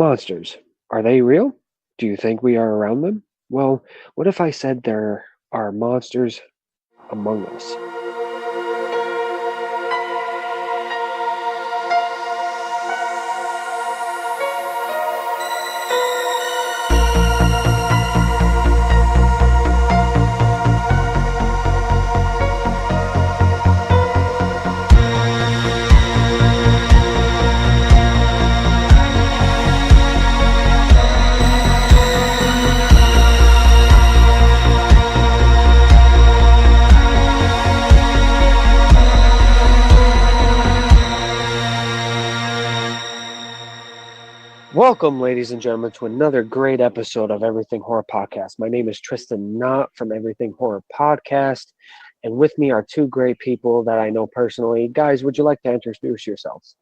Monsters. Are they real? Do you think we are around them? Well, what if I said there are monsters among us? Welcome, ladies and gentlemen, to another great episode of Everything Horror Podcast. My name is Tristan Knott from Everything Horror Podcast, and with me are two great people that I know personally. Guys, would you like to introduce yourselves?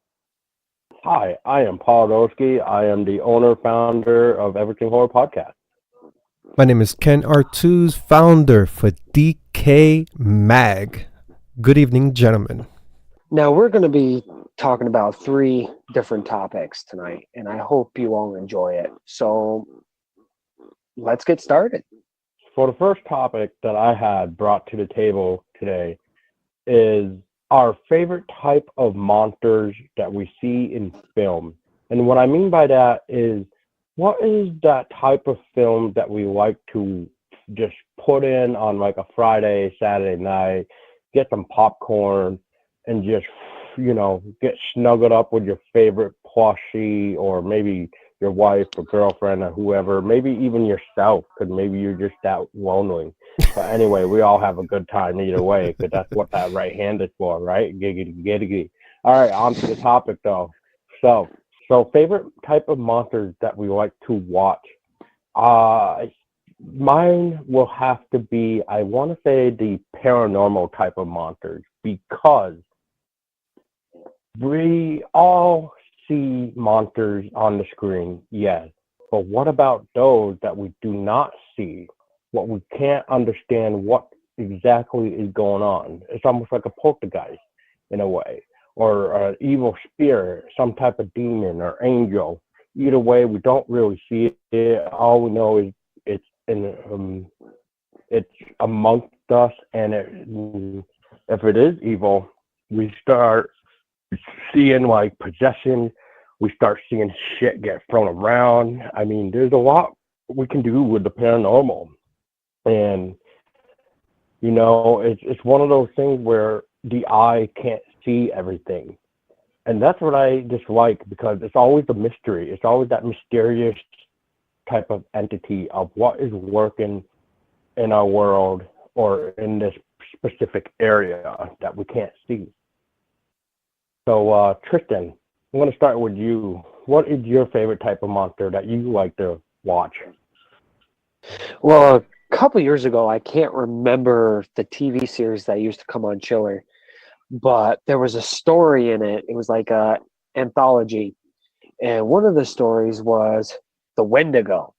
Hi, I am Paul Doski. I am the owner-founder of Everything Horror Podcast. My name is Ken Artuz, founder for DecayMag. Good evening, gentlemen. Now, we're going to be talking about three different topics tonight, and I hope you all enjoy it. So, let's get started. For the first topic that I had brought to the table today is our favorite type of monsters that we see in film. And what I mean by that is, what is that type of film that we like to just put in on like a Friday, Saturday night, get some popcorn, and just, get snuggled up with your favorite plushie, or maybe your wife or girlfriend or whoever, maybe even yourself, because maybe you're just that lonely. But anyway, we all have a good time either way, because that's what that right hand is for, right? Giggity, giggity. All right, on to the topic, though. So favorite type of monsters that we like to watch. Mine will have to be, I want to say, the paranormal type of monsters, because we all see monsters on the screen, yes. But what about those that we do not see? What we can't understand what exactly is going on. It's almost like a poltergeist in a way, or an evil spirit, some type of demon or angel. Either way, we don't really see it. All we know is it's amongst us, and if it is evil, we start seeing like possession. We start seeing shit get thrown around. I mean, there's a lot we can do with the paranormal, and it's one of those things where the eye can't see everything, and that's what I dislike, because it's always a mystery. It's always that mysterious type of entity of what is working in our world or in this specific area that we can't see. So, Tristan, I'm going to start with you. What is your favorite type of monster that you like to watch? Well, a couple years ago, I can't remember the TV series that used to come on Chiller, but there was a story in it. It was like a anthology, and one of the stories was the Wendigo.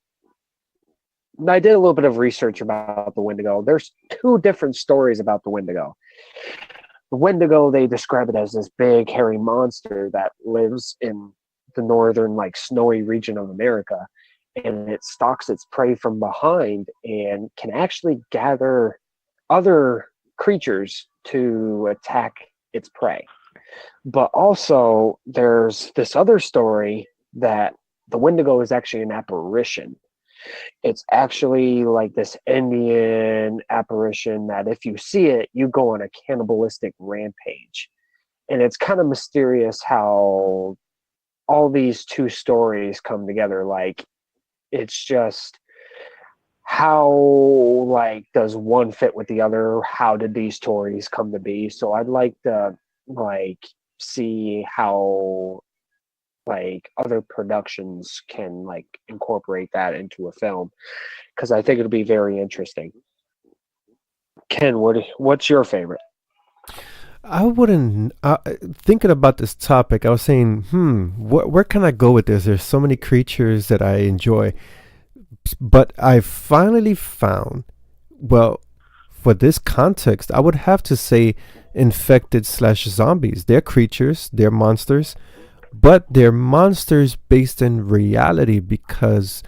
And I did a little bit of research about the Wendigo. There's two different stories about the Wendigo. The Wendigo, they describe it as this big, hairy monster that lives in the northern, snowy region of America, and it stalks its prey from behind and can actually gather other creatures to attack its prey. But also, there's this other story that the Wendigo is actually an apparition. It's actually like this Indian apparition that if you see it, you go on a cannibalistic rampage. And it's kind of mysterious how all these two stories come together. It's just how, does one fit with the other? How did these stories come to be? So I'd like to, see how other productions can incorporate that into a film, because I think it'll be very interesting. Ken, what's your favorite? I wouldn't, thinking about this topic, I was saying, where can I go with this? There's so many creatures that I enjoy, but I finally found, well, for this context, I would have to say infected/zombies. They're creatures, they're monsters, but they're monsters based in reality because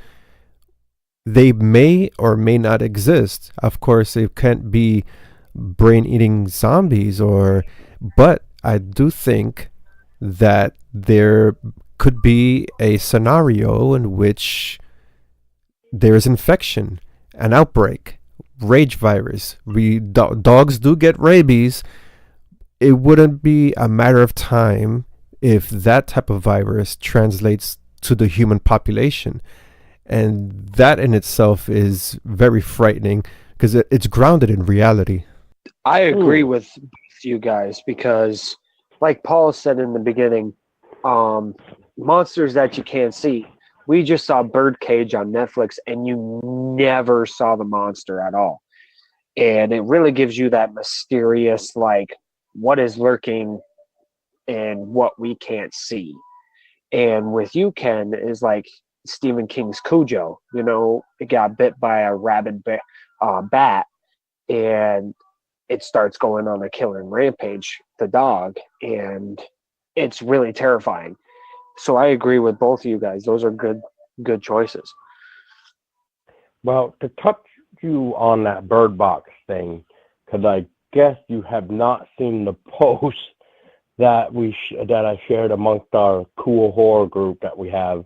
they may or may not exist. Of course, it can't be brain-eating zombies, but I do think that there could be a scenario in which there is infection, an outbreak, rage virus. Dogs do get rabies. It wouldn't be a matter of time if that type of virus translates to the human population. And that in itself is very frightening because it's grounded in reality. I agree with both you guys because, like Paul said in the beginning, monsters that you can't see. We just saw Birdcage on Netflix, and you never saw the monster at all. And it really gives you that mysterious, like, what is lurking and what we can't see. And with you, Ken, is like Stephen King's Cujo. You know, it got bit by a rabid bat, and it starts going on a killing rampage, the dog, and it's really terrifying. So I agree with both of you guys. Those are good choices. Well, to touch you on that Bird Box thing, because I guess you have not seen the post that that I shared amongst our cool horror group that we have.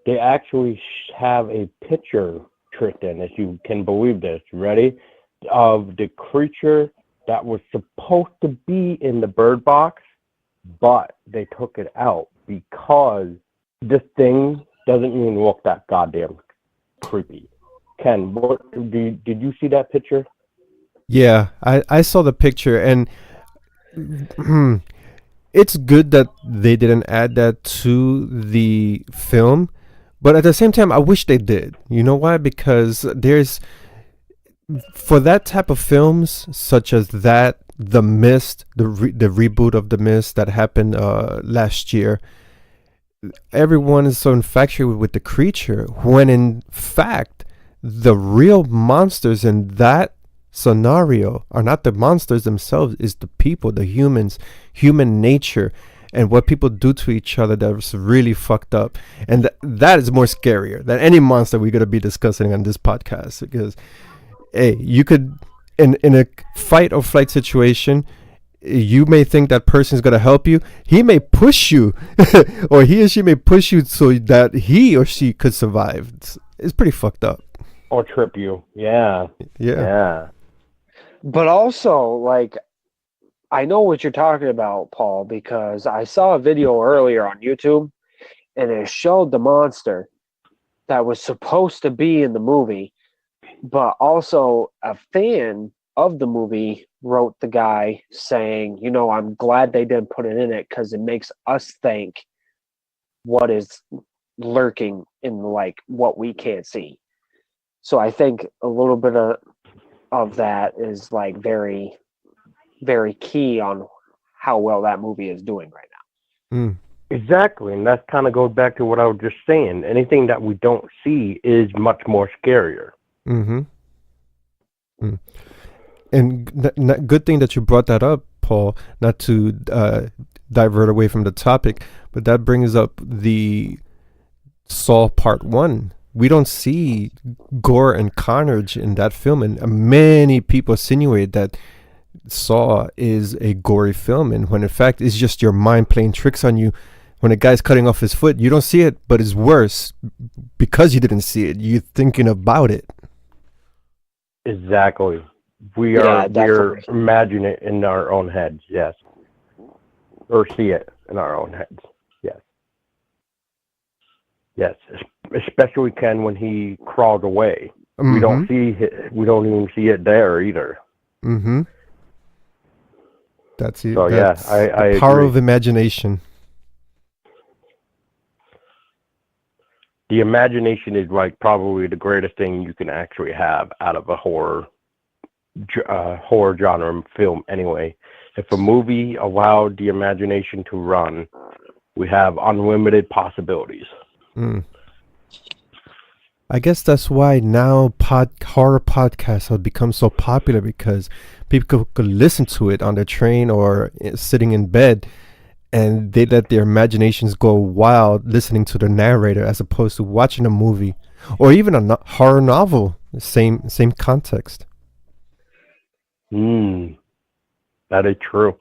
They actually have a picture, Tristan, if you can believe this, ready, of the creature that was supposed to be in the Bird Box, but they took it out because this thing doesn't even look that goddamn creepy. Ken, did you see that picture? Yeah, I saw the picture, and it's good that they didn't add that to the film, but at the same time, I wish they did. You know why? Because for that type of films, such as that, The Mist, the reboot of The Mist that happened last year, everyone is so infatuated with the creature, when in fact, the real monsters in that scenario are not the monsters themselves, is the people, the humans, human nature, and what people do to each other that's really fucked up. And that is more scarier than any monster we're going to be discussing on this podcast, because hey, you could in a fight or flight situation, you may think that person is going to help you. He may push you or he or she may push you so that he or she could survive. It's pretty fucked up. Or trip you. Yeah. But also, like, I know what you're talking about, Paul, because I saw a video earlier on YouTube, and it showed the monster that was supposed to be in the movie, but also a fan of the movie wrote the guy saying, you know, I'm glad they didn't put it in it because it makes us think what is lurking in, like, what we can't see. So I think a little bit of that is, like, very, very key on how well that movie is doing right now. Exactly, and that kind of goes back to what I was just saying. Anything that we don't see is much more scarier. And good thing that you brought that up, Paul, not to divert away from the topic, but that brings up the Saw Part 1. We don't see gore and carnage in that film, and many people insinuate that Saw is a gory film, and when in fact it's just your mind playing tricks on you. When a guy's cutting off his foot, you don't see it, but it's worse because you didn't see it. You're thinking about it. Exactly. We're imagining it in our own heads, yes. Or see it in our own heads, yes. Yes, especially Ken when he crawled away. We don't see it. We don't even see it there either. That's it. So that's I the power agree. of imagination. The imagination is like probably the greatest thing you can actually have out of a horror genre film. Anyway, if a movie allowed the imagination to run, we have unlimited possibilities. I guess that's why now horror podcasts have become so popular, because people could listen to it on their train or sitting in bed, and they let their imaginations go wild listening to the narrator as opposed to watching a movie or even a horror novel. Same context. Hmm. That is true.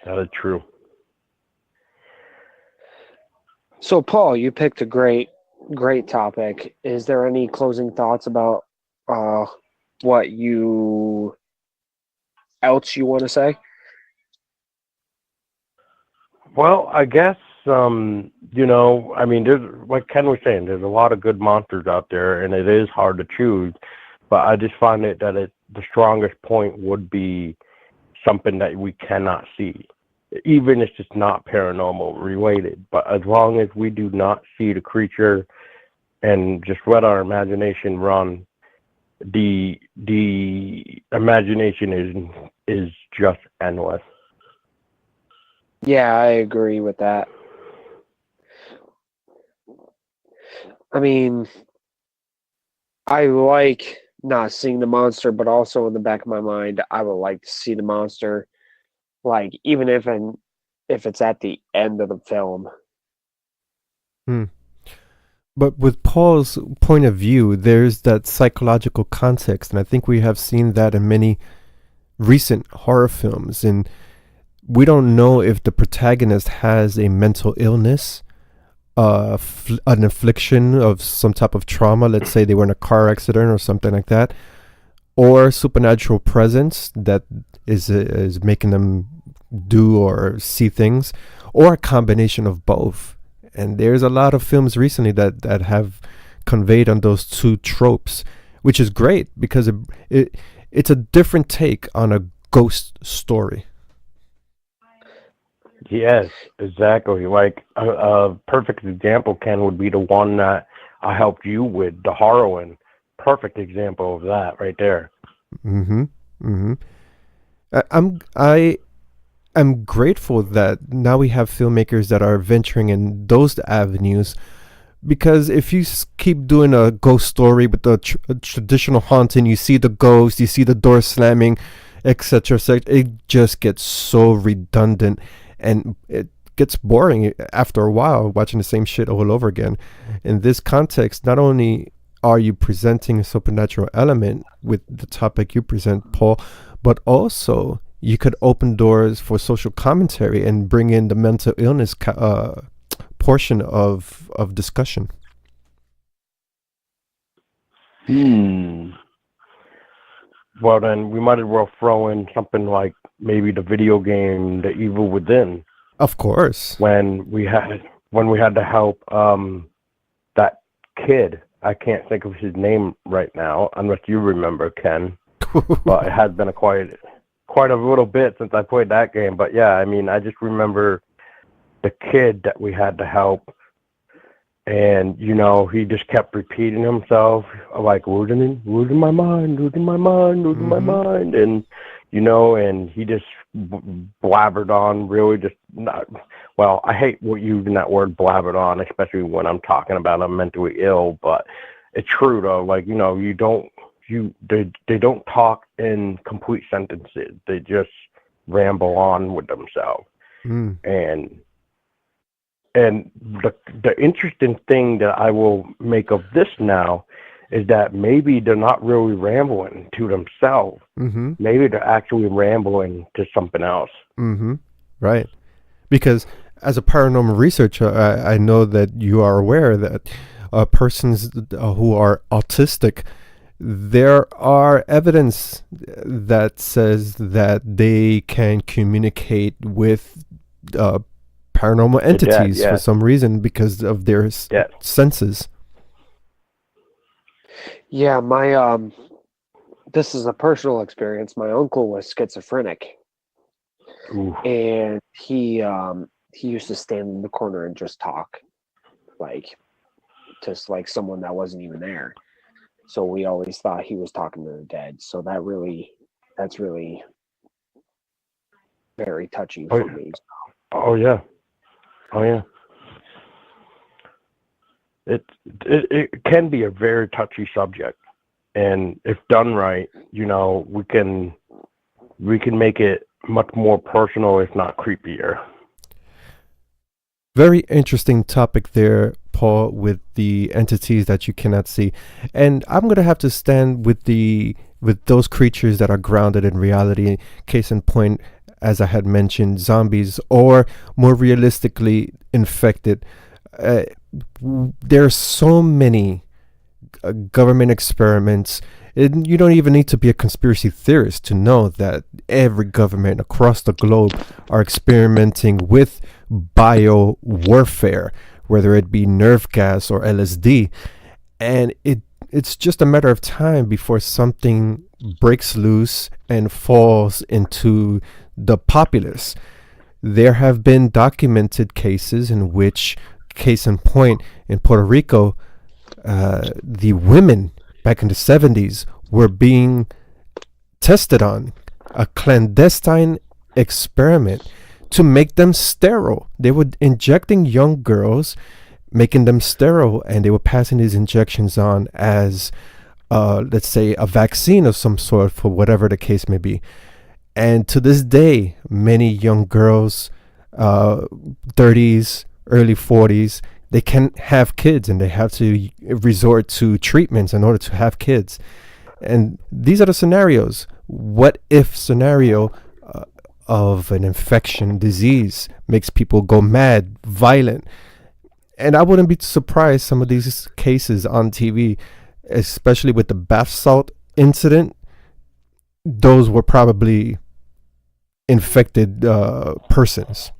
That is true. So, Paul, you picked a great topic. Is there any closing thoughts about uh, what you else you want to say? Well, I guess I mean, there's like Ken was saying, there's a lot of good monsters out there, and it is hard to choose. But I just find it that the strongest point would be something that we cannot see, even if it's not paranormal related. But as long as we do not see the creature and just let our imagination run, the imagination is just endless. Yeah, I agree with that. I mean, I like not seeing the monster, but also in the back of my mind, I would like to see the monster, like even if it's at the end of the film. Hmm. But with Paul's point of view, there's that psychological context, and I think we have seen that in many recent horror films. And we don't know if the protagonist has a mental illness, an affliction of some type of trauma. Let's say they were in a car accident or something like that, or supernatural presence that is making them do or see things, or a combination of both. And there's a lot of films recently that have conveyed on those two tropes, which is great because it's a different take on a ghost story. Yes, exactly. Like a perfect example, Ken, would be the one that I helped you with, the Harrowing. Perfect example of that right there. Mm-hmm. Mm-hmm. I'm grateful that now we have filmmakers that are venturing in those avenues, because if you keep doing a ghost story with the traditional haunting, you see the ghost, you see the door slamming, etc., etc., it just gets so redundant and it gets boring after a while watching the same shit all over again. In this context, not only are you presenting a supernatural element with the topic you present, Paul, but also you could open doors for social commentary and bring in the mental illness portion of discussion. Hmm. Well, then we might as well throw in something like maybe the video game, The Evil Within, Of course. when we had to help that kid. I can't think of his name right now, unless you remember, Ken. But it has been quite a little bit since I played that game. But yeah, I mean, I just remember the kid that we had to help, and he just kept repeating himself, like losing my mind, losing my mind, losing my Mm-hmm. mind, and and he just blabbered on, really just not. Well, I hate using that word blabbered on, especially when I'm talking about I'm mentally ill, but it's true though. Like they don't talk in complete sentences. They just ramble on with themselves. Mm. And the interesting thing that I will make of this now is that maybe they're not really rambling to themselves. Mm-hmm. Maybe they're actually rambling to something else. Mm-hmm. Right. Because as a paranormal researcher, I know that you are aware that persons who are autistic, there are evidence that says that they can communicate with uh, paranormal The dead, entities for yes, some reason because of their yes. senses. Yeah, my this is a personal experience. My uncle was schizophrenic, Ooh. and he used to stand in the corner and just talk, like just like someone that wasn't even there. So we always thought he was talking to the dead. So that's really very touching Oh, for me. oh yeah, oh yeah. It, it can be a very touchy subject, and if done right, we can make it much more personal, if not creepier. Very interesting topic there, Paul, with the entities that you cannot see. And I'm gonna have to stand with those creatures that are grounded in reality. Case in point, as I had mentioned, zombies, or more realistically, infected. Uh, there are so many government experiments. You don't even need to be a conspiracy theorist to know that every government across the globe are experimenting with bio warfare, whether it be nerve gas or LSD, and it's just a matter of time before something breaks loose and falls into the populace. There have been documented cases in which, case in point, in Puerto Rico, the women back in the 70s were being tested on a clandestine experiment to make them sterile. They were injecting young girls, making them sterile, and they were passing these injections on as, let's say, a vaccine of some sort for whatever the case may be. And to this day, many young girls, 30s, early 40s, they can't have kids and they have to resort to treatments in order to have kids. And these are the scenarios. What if scenario of an infection disease makes people go mad, violent? And I wouldn't be surprised some of these cases on TV, especially with the bath salt incident, those were probably infected persons.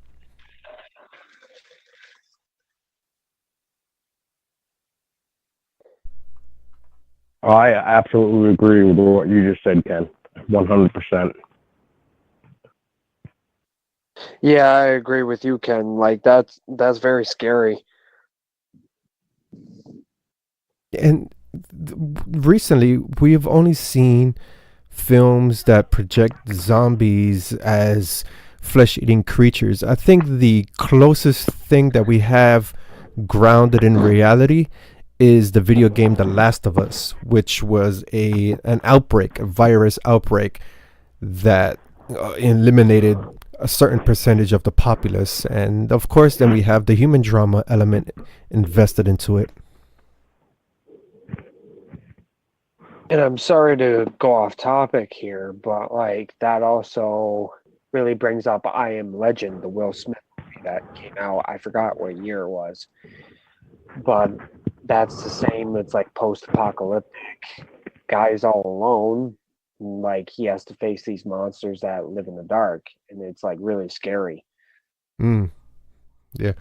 I absolutely agree with what you just said, Ken. 100%. Yeah, I agree with you, Ken. Like that's very scary. And recently, we've only seen films that project zombies as flesh-eating creatures. I think the closest thing that we have grounded in reality is the video game The Last of Us, which was an outbreak, a virus outbreak that eliminated a certain percentage of the populace. And of course, then we have the human drama element invested into it. And I'm sorry to go off topic here, but like that also really brings up I Am Legend, the Will Smith movie that came out. I forgot what year it was, but that's the same. It's like post-apocalyptic. Guy's all alone. Like he has to face these monsters that live in the dark, and it's like really scary. Mm, yeah.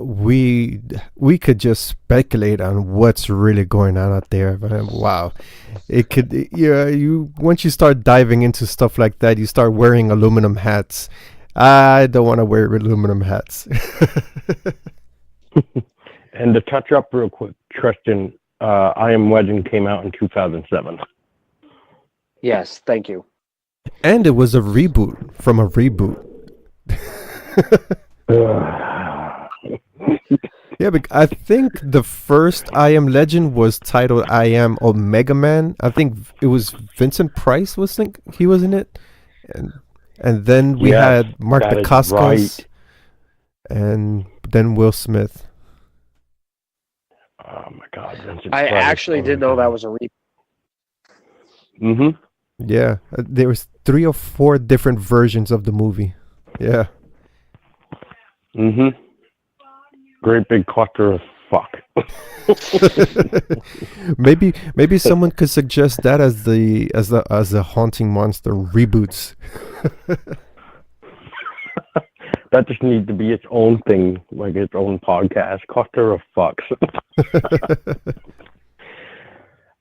We could just speculate on what's really going on out there. But wow, it could. Yeah, you once you start diving into stuff like that, you start wearing aluminum hats. I don't want to wear aluminum hats. And to touch up real quick, Tristan, I Am Legend came out in 2007. Yes, thank you. And it was a reboot from a reboot. Yeah, but I think the first I Am Legend was titled I Am Omega Man. I think it was Vincent Price he was in it, and then we Yes, had Mark that is Dacascos, right. and then Will Smith. Oh my God, Vincent I Price. actually didn't know that was a reboot. Mm-hmm. Yeah, there was 3 or 4 different versions of the movie. Yeah. Mm-hmm. Great big cluster of fuck. maybe someone could suggest that as the haunting monster reboots. That just needs to be its own thing, like its own podcast. Cluster of fucks.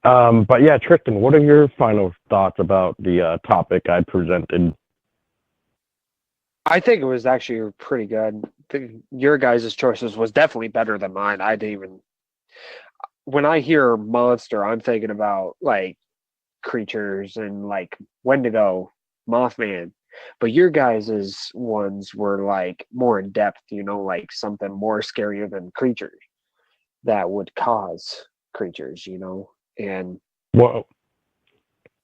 But yeah, Tristan, what are your final thoughts about the topic I presented? I think it was actually pretty good. Your guys' choices was definitely better than mine. I didn't even. When I hear monster, I'm thinking about like creatures and like Wendigo, Mothman. But your guys' ones were like more in depth, like something more scarier than creatures that would cause creatures, And Well,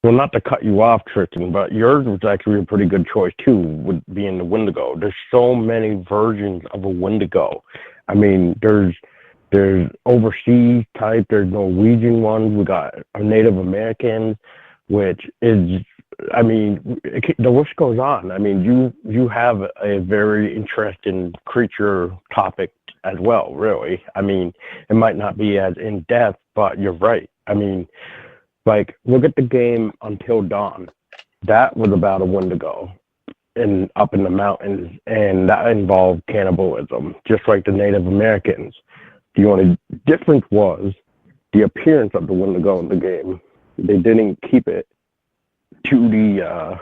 Well, not to cut you off, Tristan, but yours was actually a pretty good choice too, with being the Wendigo. There's so many versions of a Wendigo. I mean, there's overseas type, there's Norwegian ones, we got a Native American, which is, I mean, the list goes on. I mean, you have a very interesting creature topic as well, really. I mean, it might not be as in depth, but you're right. I mean, like, look at the game Until Dawn. That was about a Wendigo up in the mountains, and that involved cannibalism, just like the Native Americans. The only difference was the appearance of the Wendigo in the game. They didn't keep it to the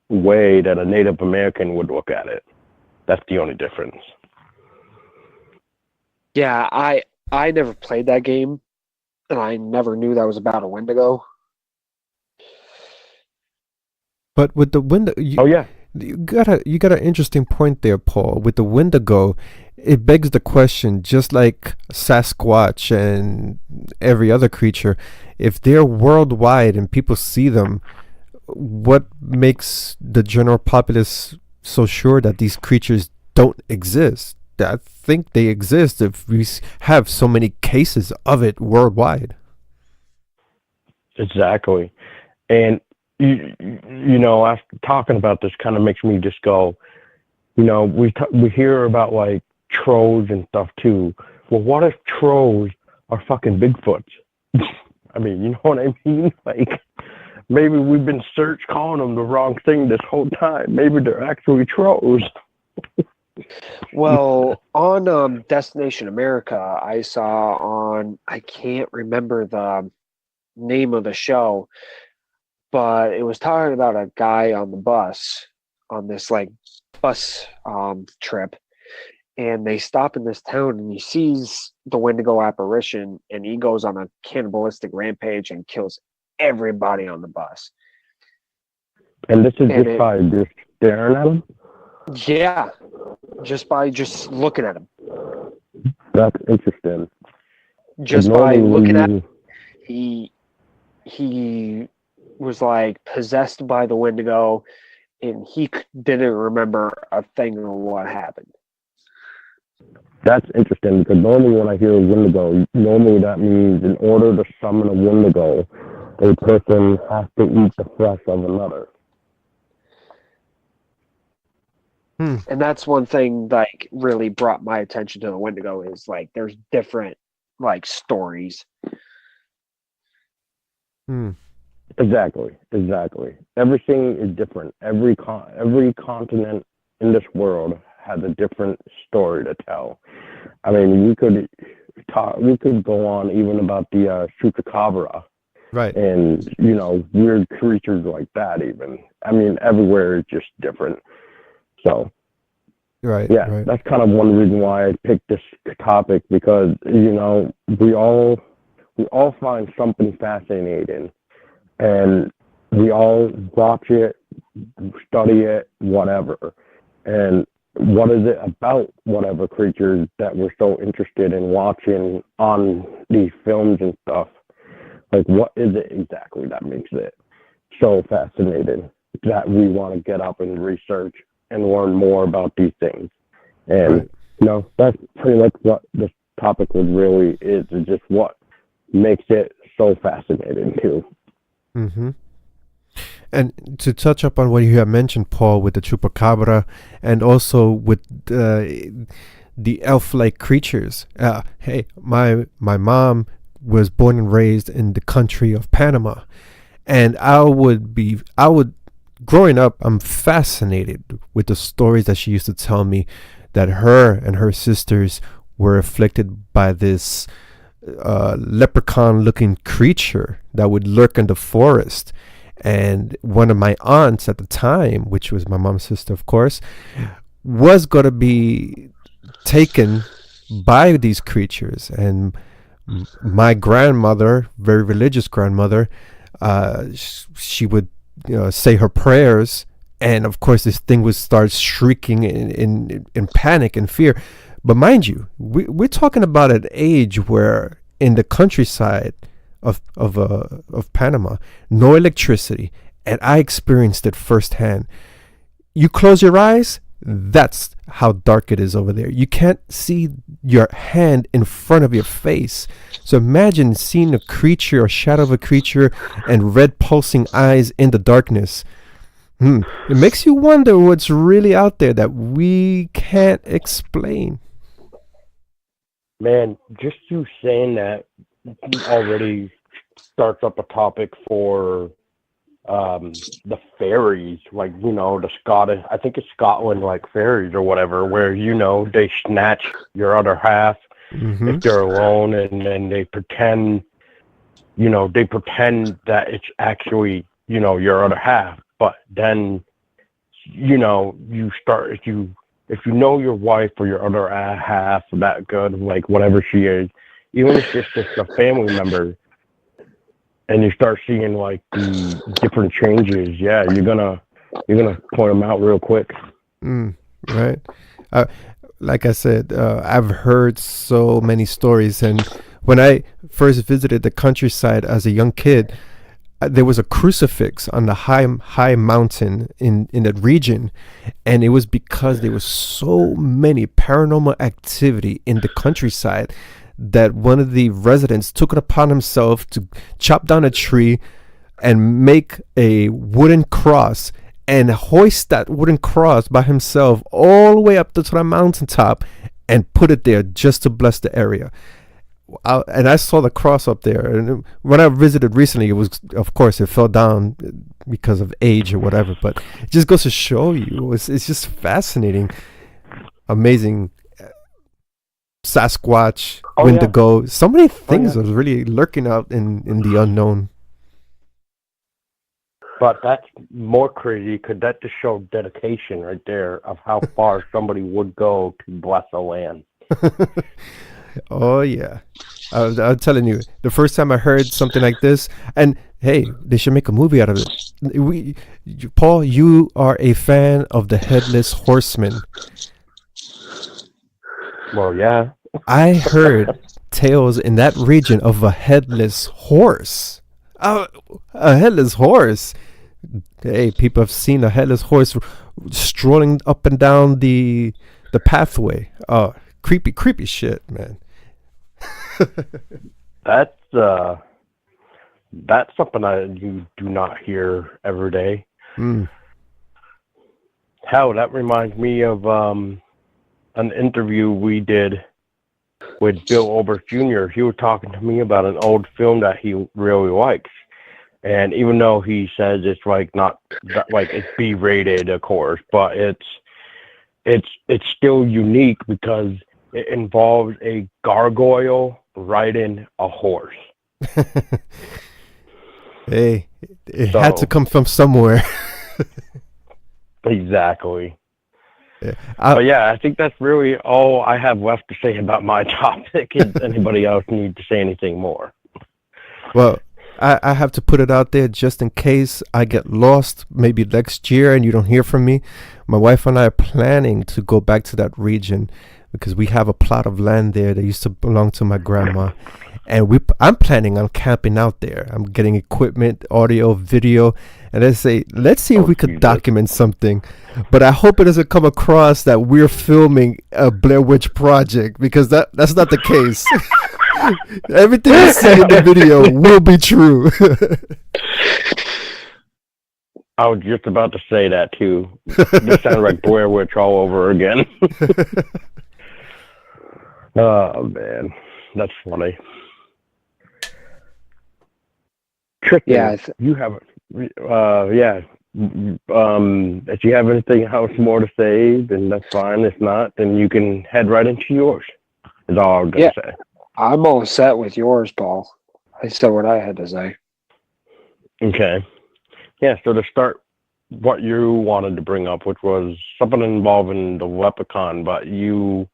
way that a Native American would look at it. That's the only difference. Yeah, I never played that game, and I never knew that was about a Wendigo. But with the Wendigo, Oh yeah, you got an interesting point there, Paul. With the Wendigo, it begs the question, just like Sasquatch and every other creature, if they're worldwide and people see them, what makes the general populace so sure that these creatures don't exist? I think they exist if we have so many cases of it worldwide. exactly. And you know, after talking about this, kind of makes me just go, you know, we hear about like trolls and stuff too. Well, what if trolls are fucking Bigfoots? I mean, you know what I mean? Like, maybe we've been calling them the wrong thing this whole time. Maybe they're actually trolls. Well, on Destination America, I saw on, I can't remember the name of the show, but it was talking about a guy on the bus, on this like bus trip, and they stop in this town and he sees the Wendigo apparition and he goes on a cannibalistic rampage and kills everybody on the bus. And this is And just by just staring at them? Yeah, just by just looking at him. That's interesting. Just by looking at him, he was like possessed by the Wendigo, and he didn't remember a thing of what happened. That's interesting, because normally when I hear a Wendigo, normally that means in order to summon a Wendigo, a person has to eat the flesh of another. And that's one thing like really brought my attention to the Wendigo is like there's different like stories. Exactly. Everything is different. Every continent in this world has a different story to tell. I mean, we could go on even about the chupacabra, Right. and you know, weird creatures like that. Even, I mean, everywhere is just different. So, Right. yeah, Right. that's kind of one reason why I picked this topic, because you know, we all find something fascinating, and we all watch it, study it, whatever. And what is it about whatever creatures that we're so interested in watching on these films and stuff? Like, what is it exactly that makes it so fascinating that we want to get up and research and learn more about these things? And, Right. you know, that's pretty much what this topic was really is just what makes it so fascinating too. Mm-hmm. And to touch up on what you have mentioned, Paul, with the chupacabra, and also with the elf-like creatures. Hey, my mom was born and raised in the country of Panama, and growing up, I'm fascinated with the stories that she used to tell me, that her and her sisters were afflicted by this leprechaun-looking creature that would lurk in the forest. And one of my aunts at the time, which was my mom's sister, of course, was going to be taken by these creatures. And my grandmother, very religious grandmother, she would say her prayers. And of course, this thing would start shrieking in panic and fear. But mind you, we're talking about an age where in the countryside, of Panama, no electricity, and I experienced it firsthand. You close your eyes, that's how dark it is over there. You can't see your hand in front of your face. So imagine seeing a creature, a shadow of a creature, and red pulsing eyes in the darkness. It makes you wonder what's really out there that we can't explain. Man, just you saying that already starts up a topic for the fairies, like, the Scottish, I think it's Scotland, like fairies or whatever, where, they snatch your other half if they're alone, and then they pretend that it's actually, your other half. But then, you start, if you know your wife or your other half that good, like whatever she is, even if it's just a family member, and you start seeing like the different changes, yeah, you're gonna point them out real quick. Right. Like I said, I've heard so many stories, and when I first visited the countryside as a young kid, there was a crucifix on the high mountain in that region, and it was because there was so many paranormal activity in the countryside that one of the residents took it upon himself to chop down a tree and make a wooden cross and hoist that wooden cross by himself all the way up to the mountaintop and put it there just to bless the area. And I saw the cross up there. And when I visited recently, it was, of course, it fell down because of age or whatever. But it just goes to show you, it's just fascinating, amazing. Sasquatch, Wendigo, so many things are really lurking out in the unknown. But that's more crazy because that just showed dedication right there of how far somebody would go to bless a land. Oh yeah, I'm telling you, the first time I heard something like this, and hey, they should make a movie out of it. Paul, you are a fan of the Headless Horseman. Well, yeah. I heard tales in that region of a headless horse. A headless horse. Hey, people have seen a headless horse strolling up and down the pathway. Oh, creepy shit, man. That's something you do not hear every day. Hell, that reminds me of an interview we did with Bill Oberst Jr. He was talking to me about an old film that he really likes, and even though he says it's like not like it's B-rated, of course, but it's still unique because it involves a gargoyle riding a horse. Hey, it had to come from somewhere. Exactly. Yeah. But yeah, I think that's really all I have left to say about my topic. Does anybody else need to say anything more? Well, I have to put it out there just in case I get lost maybe next year and you don't hear from me. My wife and I are planning to go back to that region because we have a plot of land there that used to belong to my grandma. And I'm planning on camping out there. I'm getting equipment, audio, video, and let's see if we could document something. But I hope it doesn't come across that we're filming a Blair Witch Project, because that's not the case. Everything you see in the video will be true. I was just about to say that too. This sounds like Blair Witch all over again. Oh man, that's funny. Tristan, Yeah, you have, if you have anything else more to say, then that's fine. If not, then you can head right into yours. Is all I'm gonna say. I'm all set with yours, Paul. I said what I had to say. Okay. Yeah, so to start, what you wanted to bring up, which was something involving the leprechaun, but you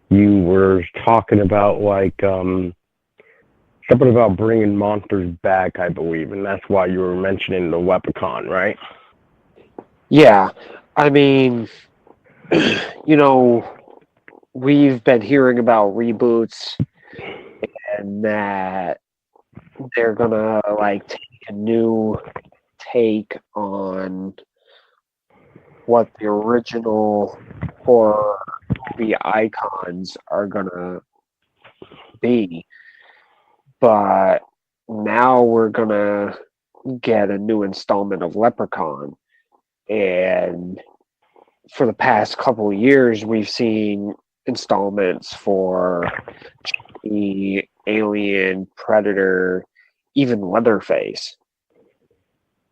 were talking about like something about bringing monsters back, I believe, and that's why you were mentioning the leprechaun, right? Yeah, I mean, we've been hearing about reboots and that they're gonna like take a new take on what the original horror movie icons are gonna be, but now we're gonna get a new installment of Leprechaun, and for the past couple of years, we've seen installments for the Alien, Predator, even Leatherface.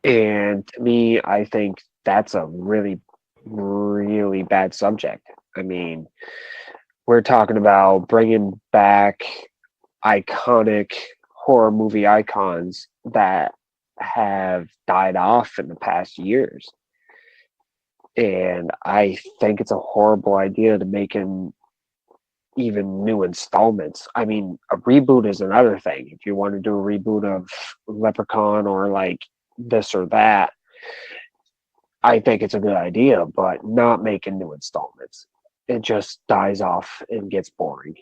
And to me, I think that's a really, really bad subject. I mean, we're talking about bringing back iconic horror movie icons that have died off in the past years. And I think it's a horrible idea to make even new installments. I mean, a reboot is another thing. If you want to do a reboot of Leprechaun or like this or that, I think it's a good idea, but not making new installments. It just dies off and gets boring.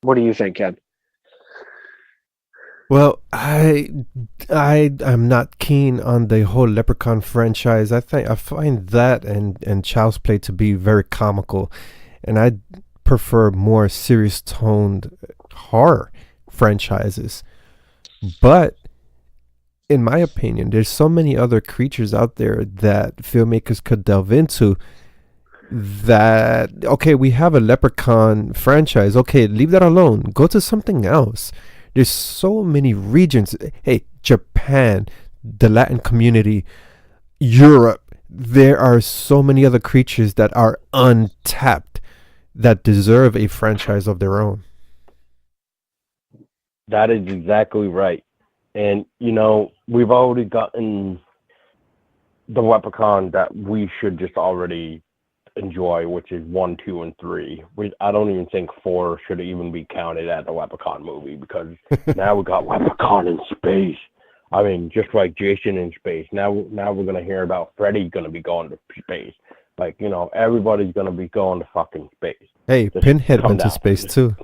What do you think, Ken? Well, I'm not keen on the whole Leprechaun franchise. I find that and Child's Play to be very comical, and I prefer more serious toned horror franchises. But in my opinion, there's so many other creatures out there that filmmakers could delve into. That okay, we have a Leprechaun franchise. Okay, leave that alone. Go to something else. There's so many regions. Hey, Japan, the Latin community, Europe. There are so many other creatures that are untapped that deserve a franchise of their own. That is exactly right. And, we've already gotten the Leprechaun that we should just already enjoy, which is 1, 2, and 3. I don't even think 4 should even be counted as a Leprechaun movie because now we got Leprechaun in space. I mean, just like Jason in space. Now we're gonna hear about Freddy gonna be going to space. Like, everybody's gonna be going to fucking space. Hey, Just Pinhead come went to down. space too.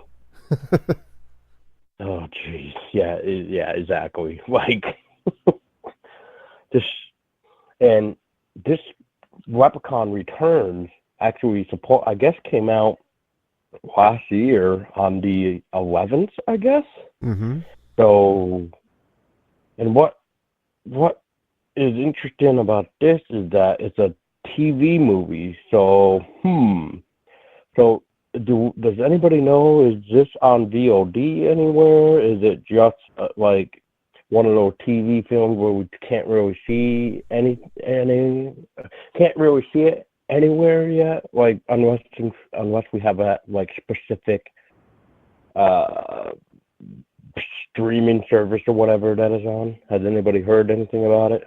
Oh, jeez. Yeah, yeah, exactly. Like, this, and this Leprechaun Returns actually I guess came out last year on the 11th, I guess. Mm-hmm. So, and what is interesting about this is that it's a TV movie. So, so does anybody know, is this on VOD anywhere? Is it just like one of those TV films where we can't really see can't really see it anywhere yet? Like unless we have a like specific streaming service or whatever that is on. Has anybody heard anything about it?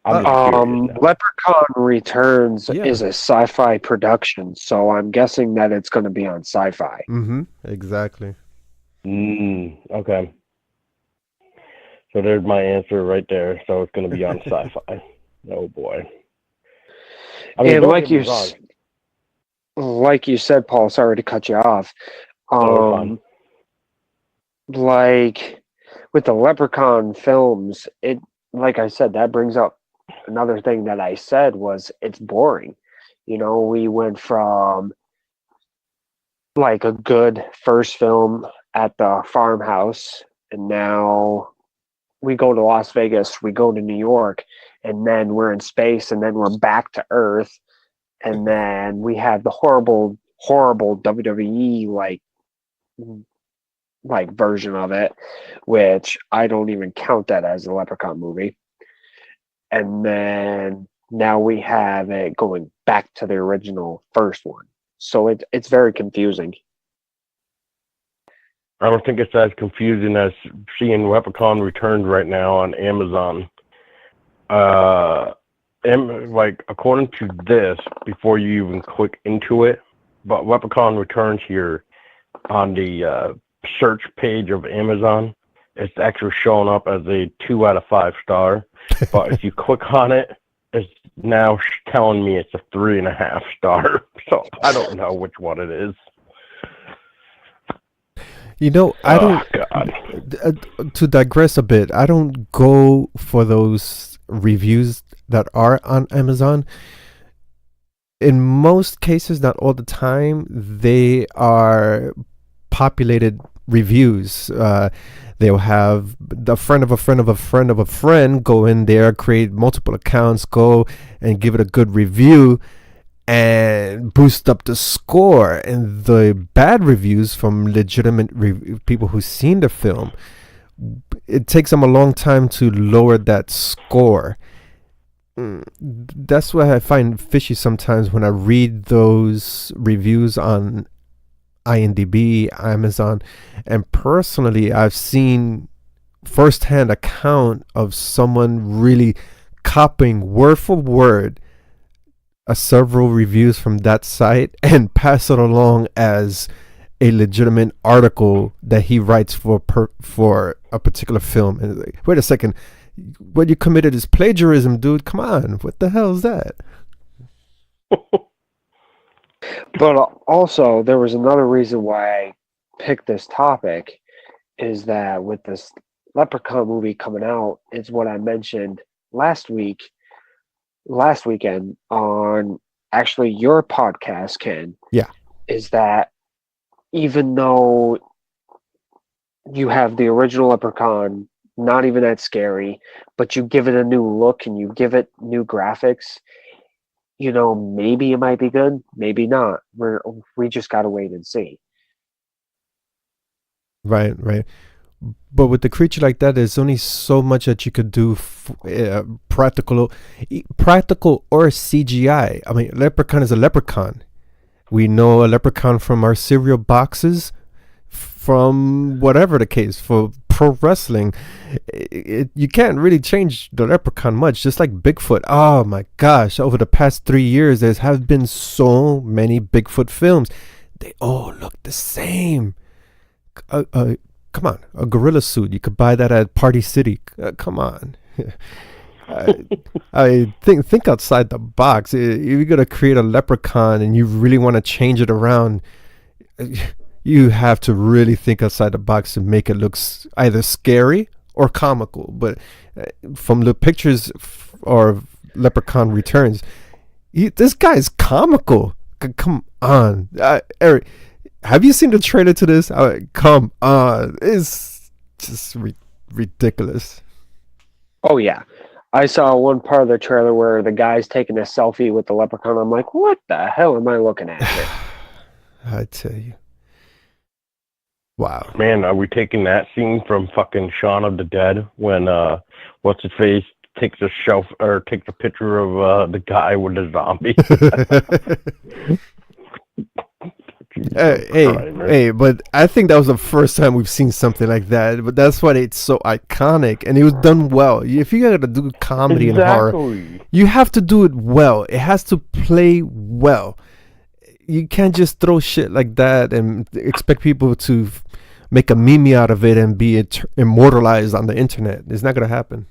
I'm just curious now. Leprechaun Returns Yeah. is a sci-fi production, so I'm guessing that it's going to be on sci-fi. Mm-hmm. Exactly. Okay. So there's my answer right there. So it's going to be on sci-fi. Oh boy. I mean, And don't like get me wrong. like you said, Paul, sorry to cut you off. No, fine. Like with the Leprechaun films, like I said, that brings up another thing that I said was it's boring. We went from like a good first film at the farmhouse, and now we go to Las Vegas, we go to New York, and then we're in space, and then we're back to Earth, and then we have the horrible WWE like version of it, which I don't even count that as a Leprechaun movie. And then now we have it going back to the original first one. So it's very confusing. I don't think it's as confusing as seeing Leprechaun Returns right now on Amazon. Like according to this, before you even click into it, but Leprechaun Returns here on the search page of Amazon, it's actually showing up as a 2 out of 5 star. But if you click on it, it's now telling me it's a 3.5 star. So I don't know which one it is. I don't. God. God. To digress a bit, I don't go for those reviews that are on Amazon. In most cases, not all the time, they are populated reviews. They'll have the friend of a friend of a friend of a friend go in there, create multiple accounts, go and give it a good review and boost up the score. And the bad reviews from legitimate people who've seen the film, it takes them a long time to lower that score. That's why I find fishy sometimes when I read those reviews on IMDb, Amazon, and personally, I've seen firsthand account of someone really copying word for word several reviews from that site and pass it along as a legitimate article that he writes for a particular film. And like, wait a second, what you committed is plagiarism, dude. Come on, what the hell is that? But also, there was another reason why I picked this topic is that with this Leprechaun movie coming out, it's what I mentioned last weekend on actually your podcast, Ken. Yeah. Is that even though you have the original Leprechaun, not even that scary, but you give it a new look and you give it new graphics, maybe it might be good, maybe not. We just gotta wait and see. Right. But with a creature like that, there's only so much that you could do, practical or CGI. I mean, leprechaun is a leprechaun. We know a leprechaun from our cereal boxes, from whatever the case, for pro wrestling. You can't really change the leprechaun much, just like Bigfoot. Oh my gosh, over the past 3 years, there have been so many Bigfoot films. They all look the same. Come on, a gorilla suit. You could buy that at Party City. Come on. I think outside the box. If you're gonna create a leprechaun and you really want to change it around, you have to really think outside the box to make it look either scary or comical. But from the pictures or Leprechaun Returns, this guy's comical. Come on, Eric. Have you seen the trailer to this? Come on, it's just ridiculous. Oh yeah, I saw one part of the trailer where the guy's taking a selfie with the leprechaun. I'm like, what the hell am I looking at here? I tell you. Wow. Man, are we taking that scene from fucking Shaun of the Dead when what's his face takes a picture of the guy with the zombie? Hey, but I think that was the first time we've seen something like that. But that's why it's so iconic, and it was done well. If you got to do comedy and horror, you have to do it well. It has to play well. You can't just throw shit like that and expect people to make a meme out of it and be immortalized on the internet. It's not gonna happen.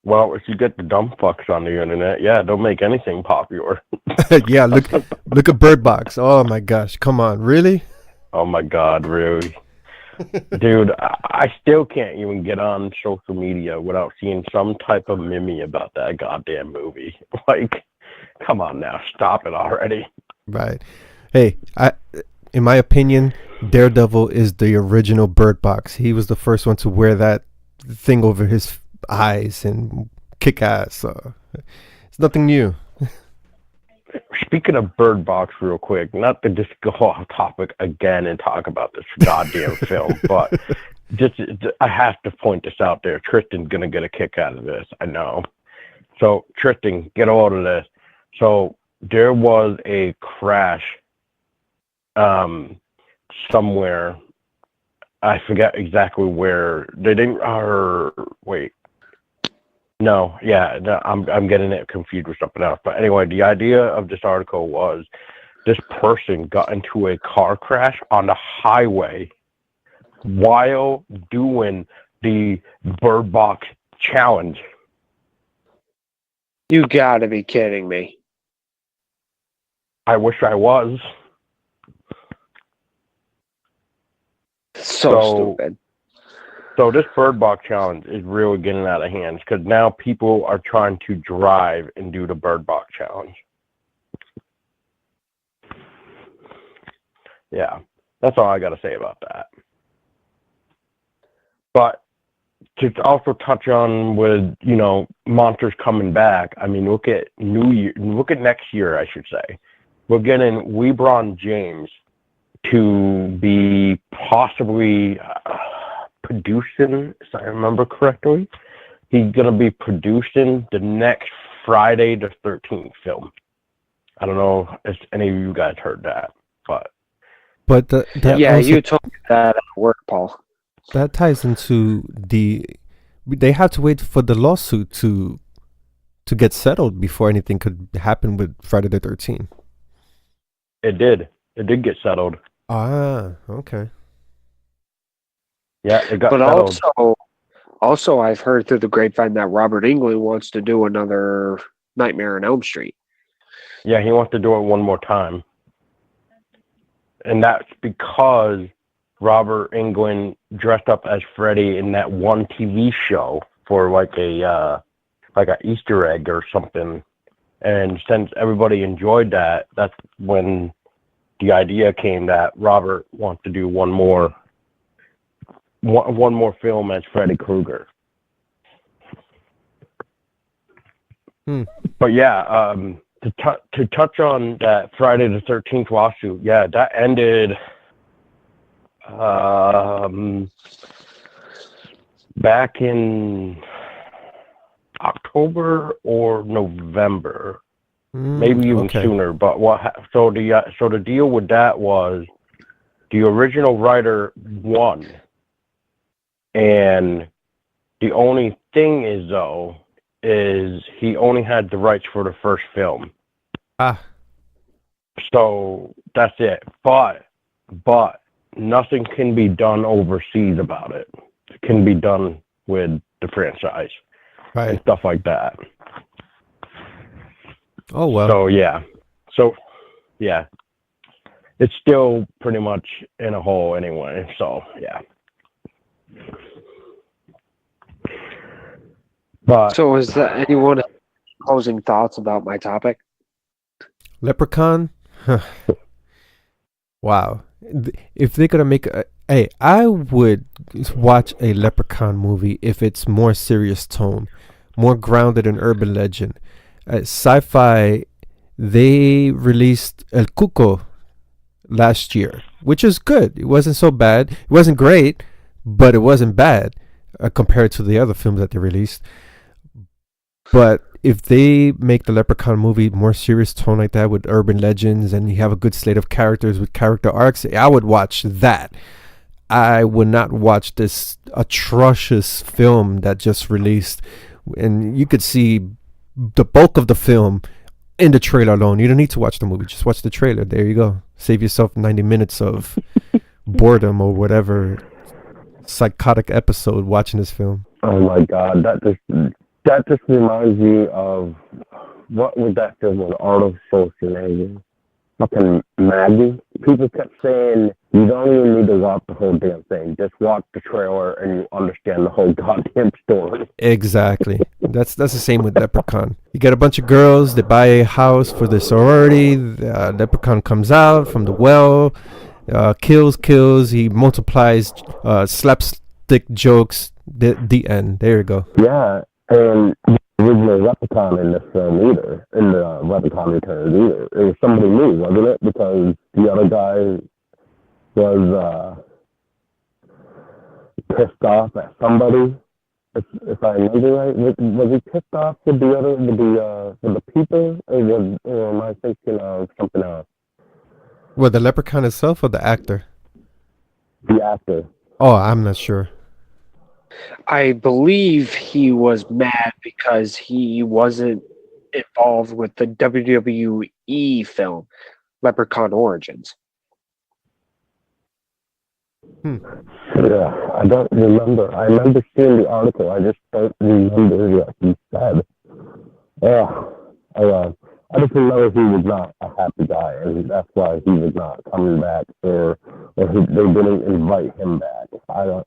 Well, if you get the dumb fucks on the internet, yeah, they'll make anything popular. Yeah, look at Bird Box. Oh my gosh, come on, really? Oh my God, really? Dude, I still can't even get on social media without seeing some type of meme about that goddamn movie. Like, come on now, stop it already. Right. Hey, in my opinion, Daredevil is the original Bird Box. He was the first one to wear that thing over his eyes and kick ass. It's nothing new. Speaking of Bird Box real quick, not to just go off topic again and talk about this goddamn film, but just I have to point this out there. Tristan's going to get a kick out of this, I know. So, Tristan, get a load of this. So, there was a crash somewhere. I forget exactly where. They didn't, wait. No, yeah, no, I'm getting it confused with something else. But anyway, the idea of this article was this person got into a car crash on the highway while doing the Bird Box challenge. You gotta be kidding me. I wish I was. So stupid. So this Bird Box challenge is really getting out of hand because now people are trying to drive and do the Bird Box challenge. Yeah, that's all I got to say about that. But to also touch on with, monsters coming back, I mean, look at next year, I should say. We're getting LeBron James to be possibly producing, if I remember correctly. He's going to be producing the next Friday the 13th film. I don't know if any of you guys heard that, but you told me that at work, Paul. That ties into they have to wait for the lawsuit to get settled before anything could happen with Friday the 13th. It did get settled. Ah, okay. Yeah, it got settled. But also, I've heard through the grapevine that Robert Englund wants to do another Nightmare on Elm Street. Yeah, he wants to do it one more time. And that's because Robert Englund dressed up as Freddy in that one TV show for like a Easter egg or something. And since everybody enjoyed that, that's when the idea came that Robert wants to do one more film as Freddy Krueger. But yeah, to touch on that Friday the 13th lawsuit, yeah, that ended back in October or November, maybe even sooner. But so the deal with that was the original writer won, and the only thing is he only had the rights for the first film. So that's it. But nothing can be done overseas about it. It can be done with the franchise. Right. And stuff like that. Oh, well. So yeah. It's still pretty much in a hole anyway, so yeah. But so is there anyone closing thoughts about my topic? Leprechaun? Wow. If they're going to make I would watch a Leprechaun movie if it's more serious tone, more grounded in urban legend. Sci-fi, they released El Cuco last year, which is good. It wasn't so bad. It wasn't great, but it wasn't bad compared to the other films that they released. But if they make the Leprechaun movie more serious tone like that with urban legends and you have a good slate of characters with character arcs, I would watch that. I would not watch this atrocious film that just released. And you could see the bulk of the film in the trailer alone. You don't need to watch the movie. Just watch the trailer. There you go. Save yourself 90 minutes of boredom or whatever psychotic episode watching this film. Oh my God. That just reminds me of, what was that film with Arnold Schwarzenegger? Fucking Maggie. People kept saying, you don't even need to watch the whole damn thing. Just watch the trailer and you understand the whole goddamn story. Exactly. That's the same with Leprechaun. You get a bunch of girls, they buy a house for the sorority, Leprechaun comes out from the well, kills, he multiplies, slapstick jokes, the end. There you go. Yeah, and the original Leprechaun in this film either, in the Leprechaun Returns either. It was somebody new, wasn't it? Because the other guy was pissed off at somebody. If I remember right, was he pissed off with the people, or am I thinking of something else? Well, the Leprechaun itself or the actor? The actor. Oh, I'm not sure. I believe he was mad because he wasn't involved with the WWE film, Leprechaun Origins. Yeah, I don't remember. I remember seeing the article. I just don't remember what he said. I just remember he was not a happy guy, and that's why he was not coming back, or they didn't invite him back. I don't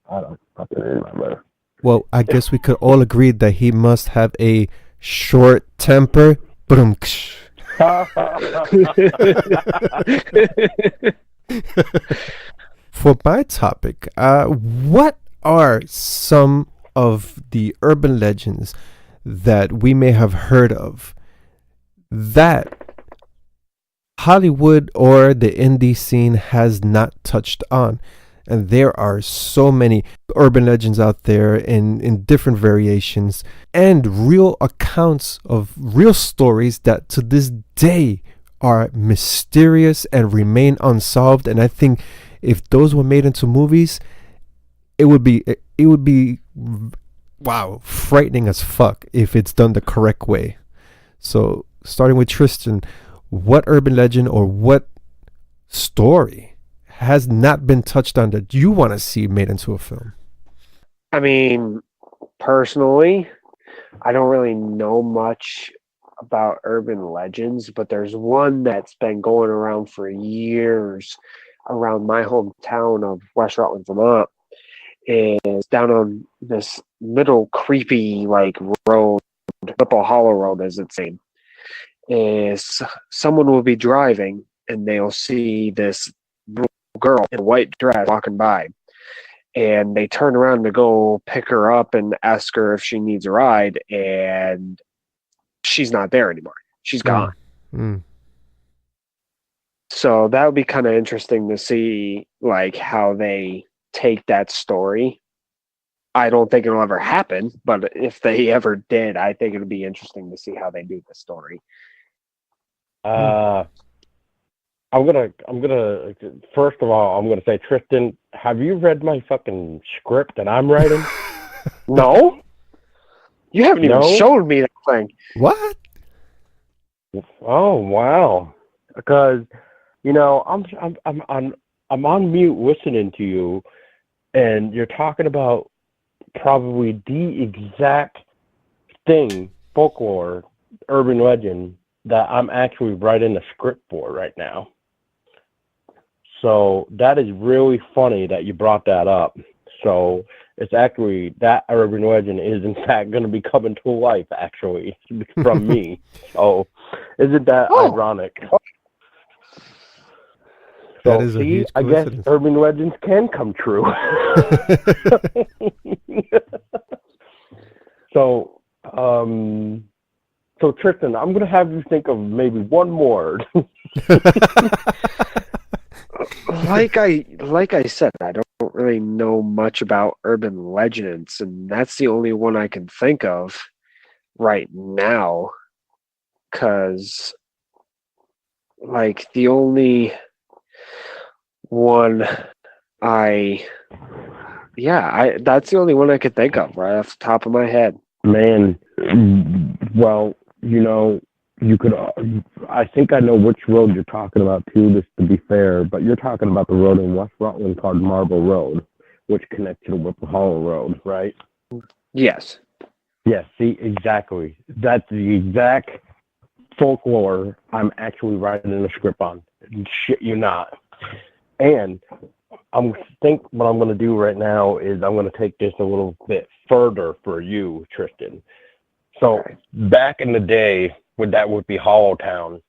fucking remember. Well, I guess we could all agree that he must have a short temper. Brum. For my topic, what are some of the urban legends that we may have heard of that Hollywood or the indie scene has not touched on? And there are so many urban legends out there in different variations and real accounts of real stories that to this day are mysterious and remain unsolved. And I think if those were made into movies, it would be wow, frightening as fuck if it's done the correct way. So starting with Tristan, what urban legend or what story has not been touched on that you want to see made into a film? I mean, personally, I don't really know much about urban legends, but there's one that's been going around for years around my hometown of West Rutland, Vermont. Is down on this little creepy like road, Whipple Hollow Road as it's named. Is someone will be driving and they'll see this girl in a white dress walking by, and they turn around to go pick her up and ask her if she needs a ride, and she's not there anymore. She's gone. Mm. So that would be kind of interesting to see like how they take that story. I don't think it'll ever happen, but if they ever did, I think it would be interesting to see how they do the story. I'm gonna first of all, I'm gonna say, Tristan, have you read my fucking script that I'm writing? No, you haven't even No? shown me that thing. What? Oh wow! Because I'm on mute listening to you, and you're talking about probably the exact thing, folklore, urban legend that I'm actually writing a script for right now. So that is really funny that you brought that up. So it's actually, that urban legend is in fact going to be coming to life actually from me. So isn't that ironic? That So is a see, huge I guess coincidence. urban legends can come true. So, so Tristan, I'm gonna have you think of maybe one more. Like I said, I don't really know much about urban legends, and that's the only one I can think of right now. Cause like the only one that's the only one I could think of right off the top of my head. Man, well, you could. I think I know which road you're talking about too. Just to be fair, but you're talking about the road in West Rutland called Marble Road, which connects to the Whipple Hollow Road, right? Yes. Yes. See, exactly. That's the exact folklore I'm actually writing in a script on. Shit, you not. And what I'm going to do right now is I'm going to take this a little bit further for you, Tristan. So back in the day, that would be Hollow Town.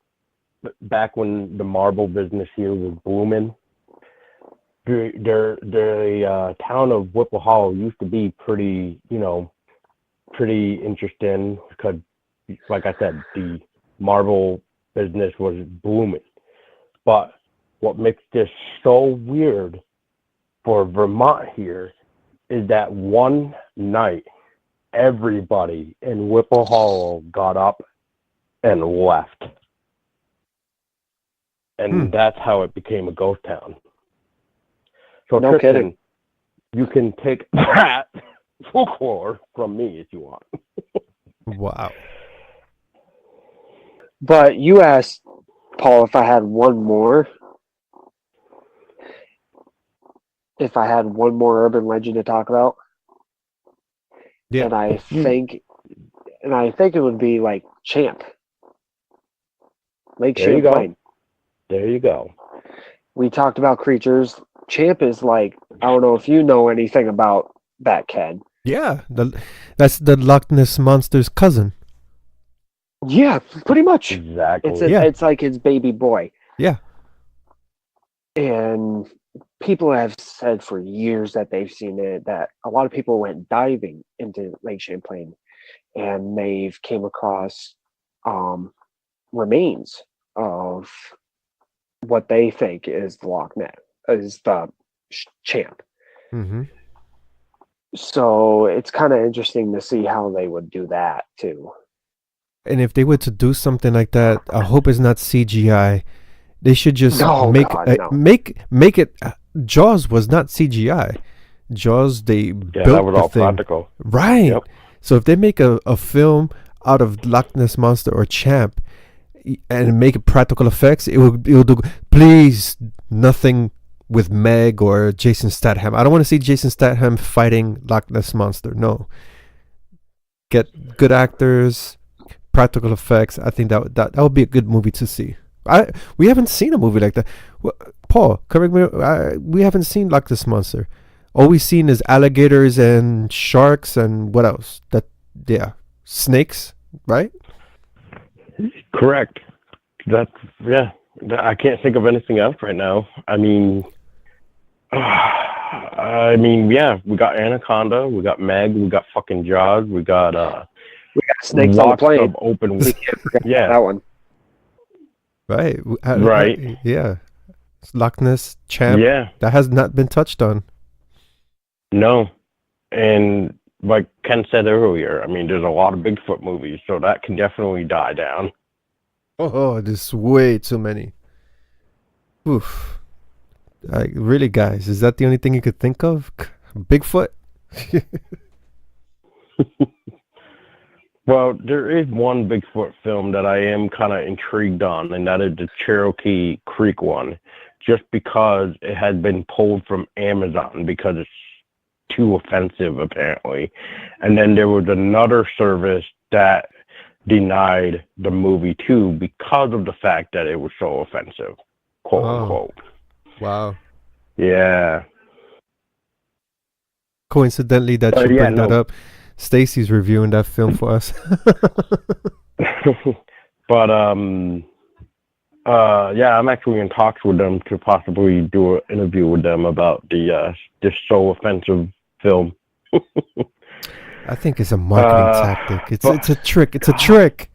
Back when the marble business here was booming, the town of Whipple Hollow used to be pretty interesting because, like I said, the marble business was booming. But what makes this so weird for Vermont here is that one night, everybody in Whipple Hollow got up and left. And that's how it became a ghost town. So No Tristan, kidding. you can take that folklore from me if you want. Wow. But you asked Paul if I had one more. If I had one more urban legend to talk about. Yeah. And I think it would be like Champ. Lake There you Champlain. go. There you go. We talked about creatures Champ is like, I don't know if you know anything about that, Ken. Yeah, that's the Loch Ness monster's cousin. Yeah, pretty much. Exactly. Yeah. It's like his baby boy. Yeah. And people have said for years that they've seen it, that a lot of people went diving into Lake Champlain and they've came across remains of what they think is the Loch Ness, is the Champ. Mm-hmm. So it's kind of interesting to see how they would do that too. And if they were to do something like that, I hope it's not CGI. They should just No, make God, no. make it. Jaws was not CGI. Jaws, they Yeah, built that was the all thing. practical. Right. Yep. So if they make a film out of Loch Ness Monster or Champ and make it practical effects, it will do. Please, nothing with Meg or Jason Statham. I don't want to see Jason Statham fighting Loch Ness Monster. No. Get good actors, practical effects. I think that would be a good movie to see. We haven't seen a movie like that. Paul, correct me. We haven't seen Loch Ness Monster. All we've seen is alligators and sharks and what else? Snakes, right? Correct. That's yeah. I can't think of anything else right now. I mean, yeah. We got Anaconda. We got Meg. We got fucking Jaws. We got Snakes on the lots plane. of open. We can't forget Yeah. that one. Right. Right. Yeah. Loch Ness Champ. Yeah. That has not been touched on. No. And like Ken said earlier, I mean, there's a lot of Bigfoot movies, so that can definitely die down. Oh, there's way too many. Oof. Really, guys, is that the only thing you could think of? Bigfoot? Well, there is one Bigfoot film that I am kind of intrigued on, and that is the Cherokee Creek one, just because it had been pulled from Amazon because it's too offensive, apparently. And then there was another service that denied the movie too because of the fact that it was so offensive, quote unquote. Wow. Yeah. Coincidentally, that you bring that up, Stacy's reviewing that film for us. But yeah, I'm actually in talks with them to possibly do an interview with them about this so offensive film. I think it's a marketing tactic. It's a trick. It's a trick.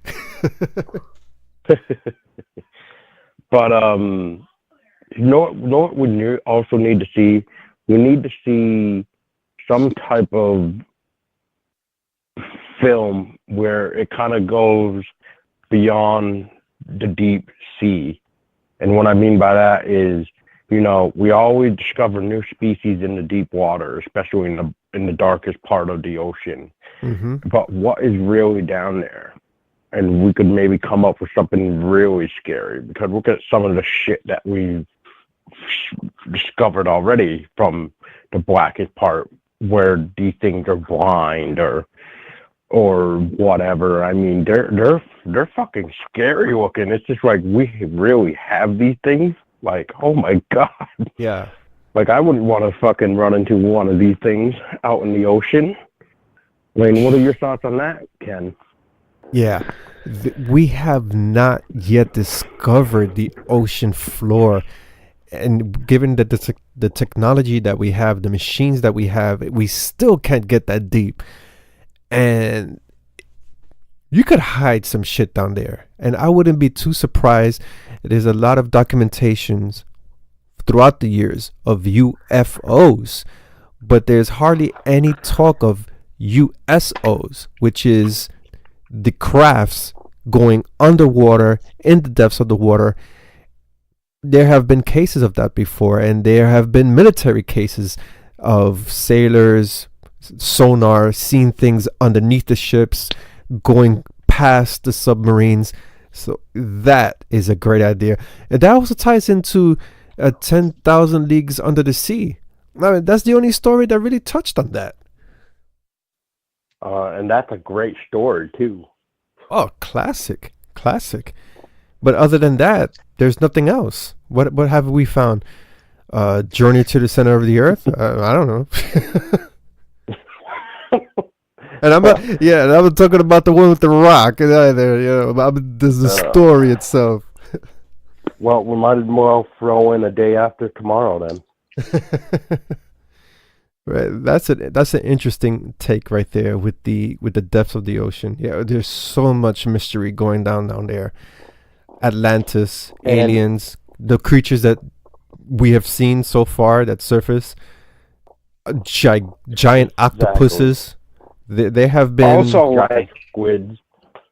But you know what we also need to see? We need to see some type of film where it kind of goes beyond the deep sea. And what I mean by that is, you know, we always discover new species in the deep water, especially in the darkest part of the ocean. Mm-hmm. But what is really down there? And we could maybe come up with something really scary, because look at some of the shit that we've discovered already from the blackest part, where these things are blind or whatever. I mean, they're fucking scary looking. It's just like, we really have these things. Like, oh my God. Yeah. Like, I wouldn't want to fucking run into one of these things out in the ocean. I mean, what are your thoughts on that, Ken? Yeah. We have not yet discovered the ocean floor. And given that the technology that we have, the machines that we have, we still can't get that deep. And you could hide some shit down there. And I wouldn't be too surprised. There's a lot of documentations throughout the years of UFOs, but there's hardly any talk of USOs, which is the crafts going underwater in the depths of the water. There have been cases of that before, and there have been military cases of sailors, sonar, seeing things underneath the ships, going past the submarines. So that is a great idea. And that also ties into 10,000 Leagues Under the Sea. I mean, that's the only story that really touched on that. And that's a great story too. Oh, classic. But other than that, there's nothing else. What have we found? Journey to the Center of the Earth. I don't know. And I'm and I'm talking about the one with the rock. There's the story itself. Well, we might as well throw in a day after tomorrow then. Right, that's an interesting take right there with the depths of the ocean. Yeah, there's so much mystery going down there. Atlantis, aliens, the creatures that we have seen so far that surface, giant octopuses. They have been Also, giant squids.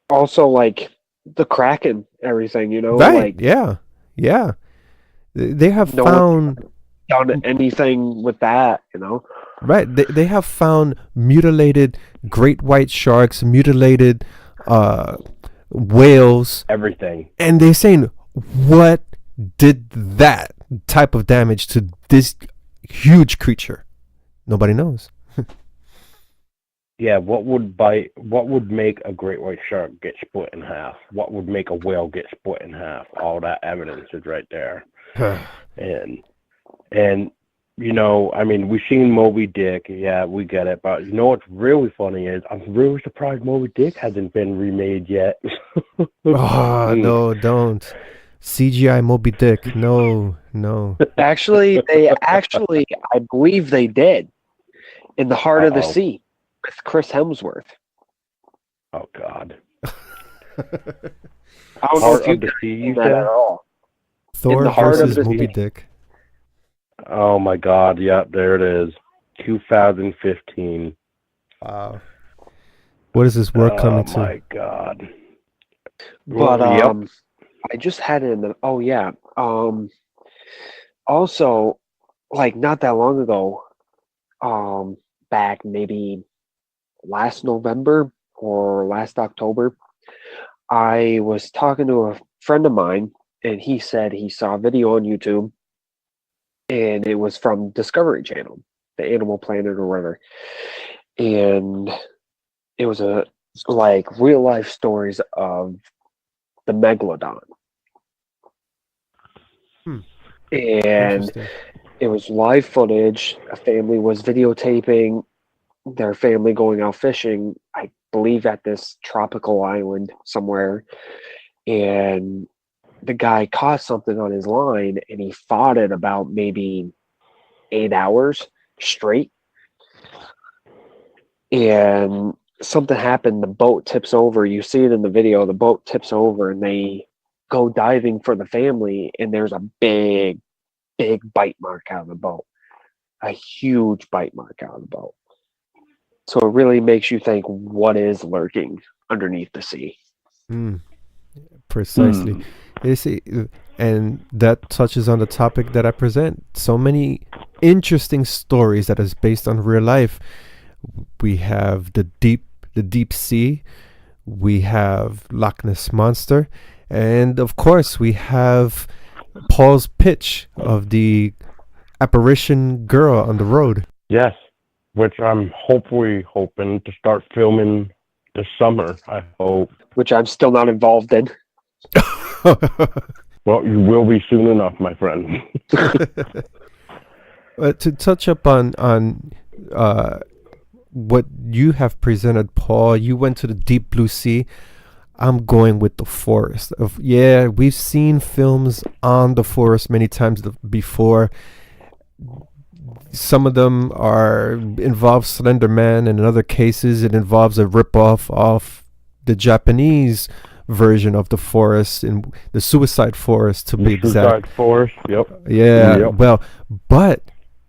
Also, like the Kraken, everything, right. like Yeah. They have no found done anything with that, right. They have found mutilated great white sharks, mutilated whales, everything, and they're saying, what did that type of damage to this huge creature? Nobody knows. Yeah, what would make a great white shark get split in half? What would make a whale get split in half? All that evidence is right there. and I mean, we've seen Moby Dick, yeah, we get it, but what's really funny is I'm really surprised Moby Dick hasn't been remade yet. No, don't. CGI Moby Dick. No. Actually, I believe they did in the Heart of the Sea with Chris Hemsworth. Oh God. I don't know if Heart of the Sea, you that at all. Thor versus Moby Dick. Oh my God! Yep, there it is. 2015. Wow. What is this work coming to? Oh my God. But Yep. I just had it in the. Oh yeah. Also, like not that long ago, back maybe last November or last October, I was talking to a friend of mine, and he said he saw a video on YouTube, and it was from Discovery Channel, the Animal Planet or whatever, and it was like real life stories of the megalodon. And it was live footage. A family was videotaping their family going out fishing, I believe at this tropical island somewhere, and the guy caught something on his line and he fought it about maybe 8 hours straight, and something happened. The boat tips over. You see it in the video. The boat tips over and they go diving for the family, and there's a big bite mark out of the boat, a huge bite mark out of the boat. So it really makes you think, what is lurking underneath the sea? Precisely. You see, and that touches on the topic that I present. So many interesting stories that is based on real life. We have the deep sea. We have Loch Ness Monster. And of course, we have Paul's pitch of the apparition girl on the road. Yes, which I'm hoping to start filming this summer, I hope. Which I'm still not involved in. Well, you will be soon enough, my friend. To touch up on what you have presented, Paul, you went to the deep blue sea. I'm going with the forest. We've seen films on the forest many times before. Some of them involve Slender Man, and in other cases it involves a ripoff of the Japanese version of the forest, in the Suicide Forest to be exact. Suicide Forest, yep. Yeah, yep. Well, but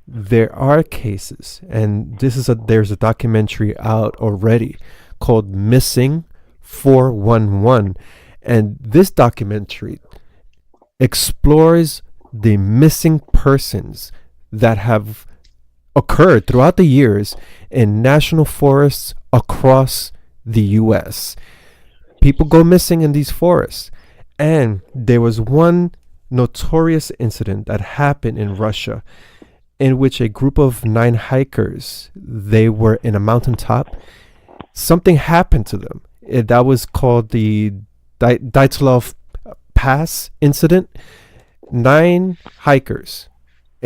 there are cases, and there's a documentary out already called Missing 411, and this documentary explores the missing persons that have occurred throughout the years in national forests across the U.S. People go missing in these forests, and there was one notorious incident that happened in Russia in which a group of 9 hikers, they were in a mountaintop. Something happened to them. That was called the Dyatlov Pass incident. 9 hikers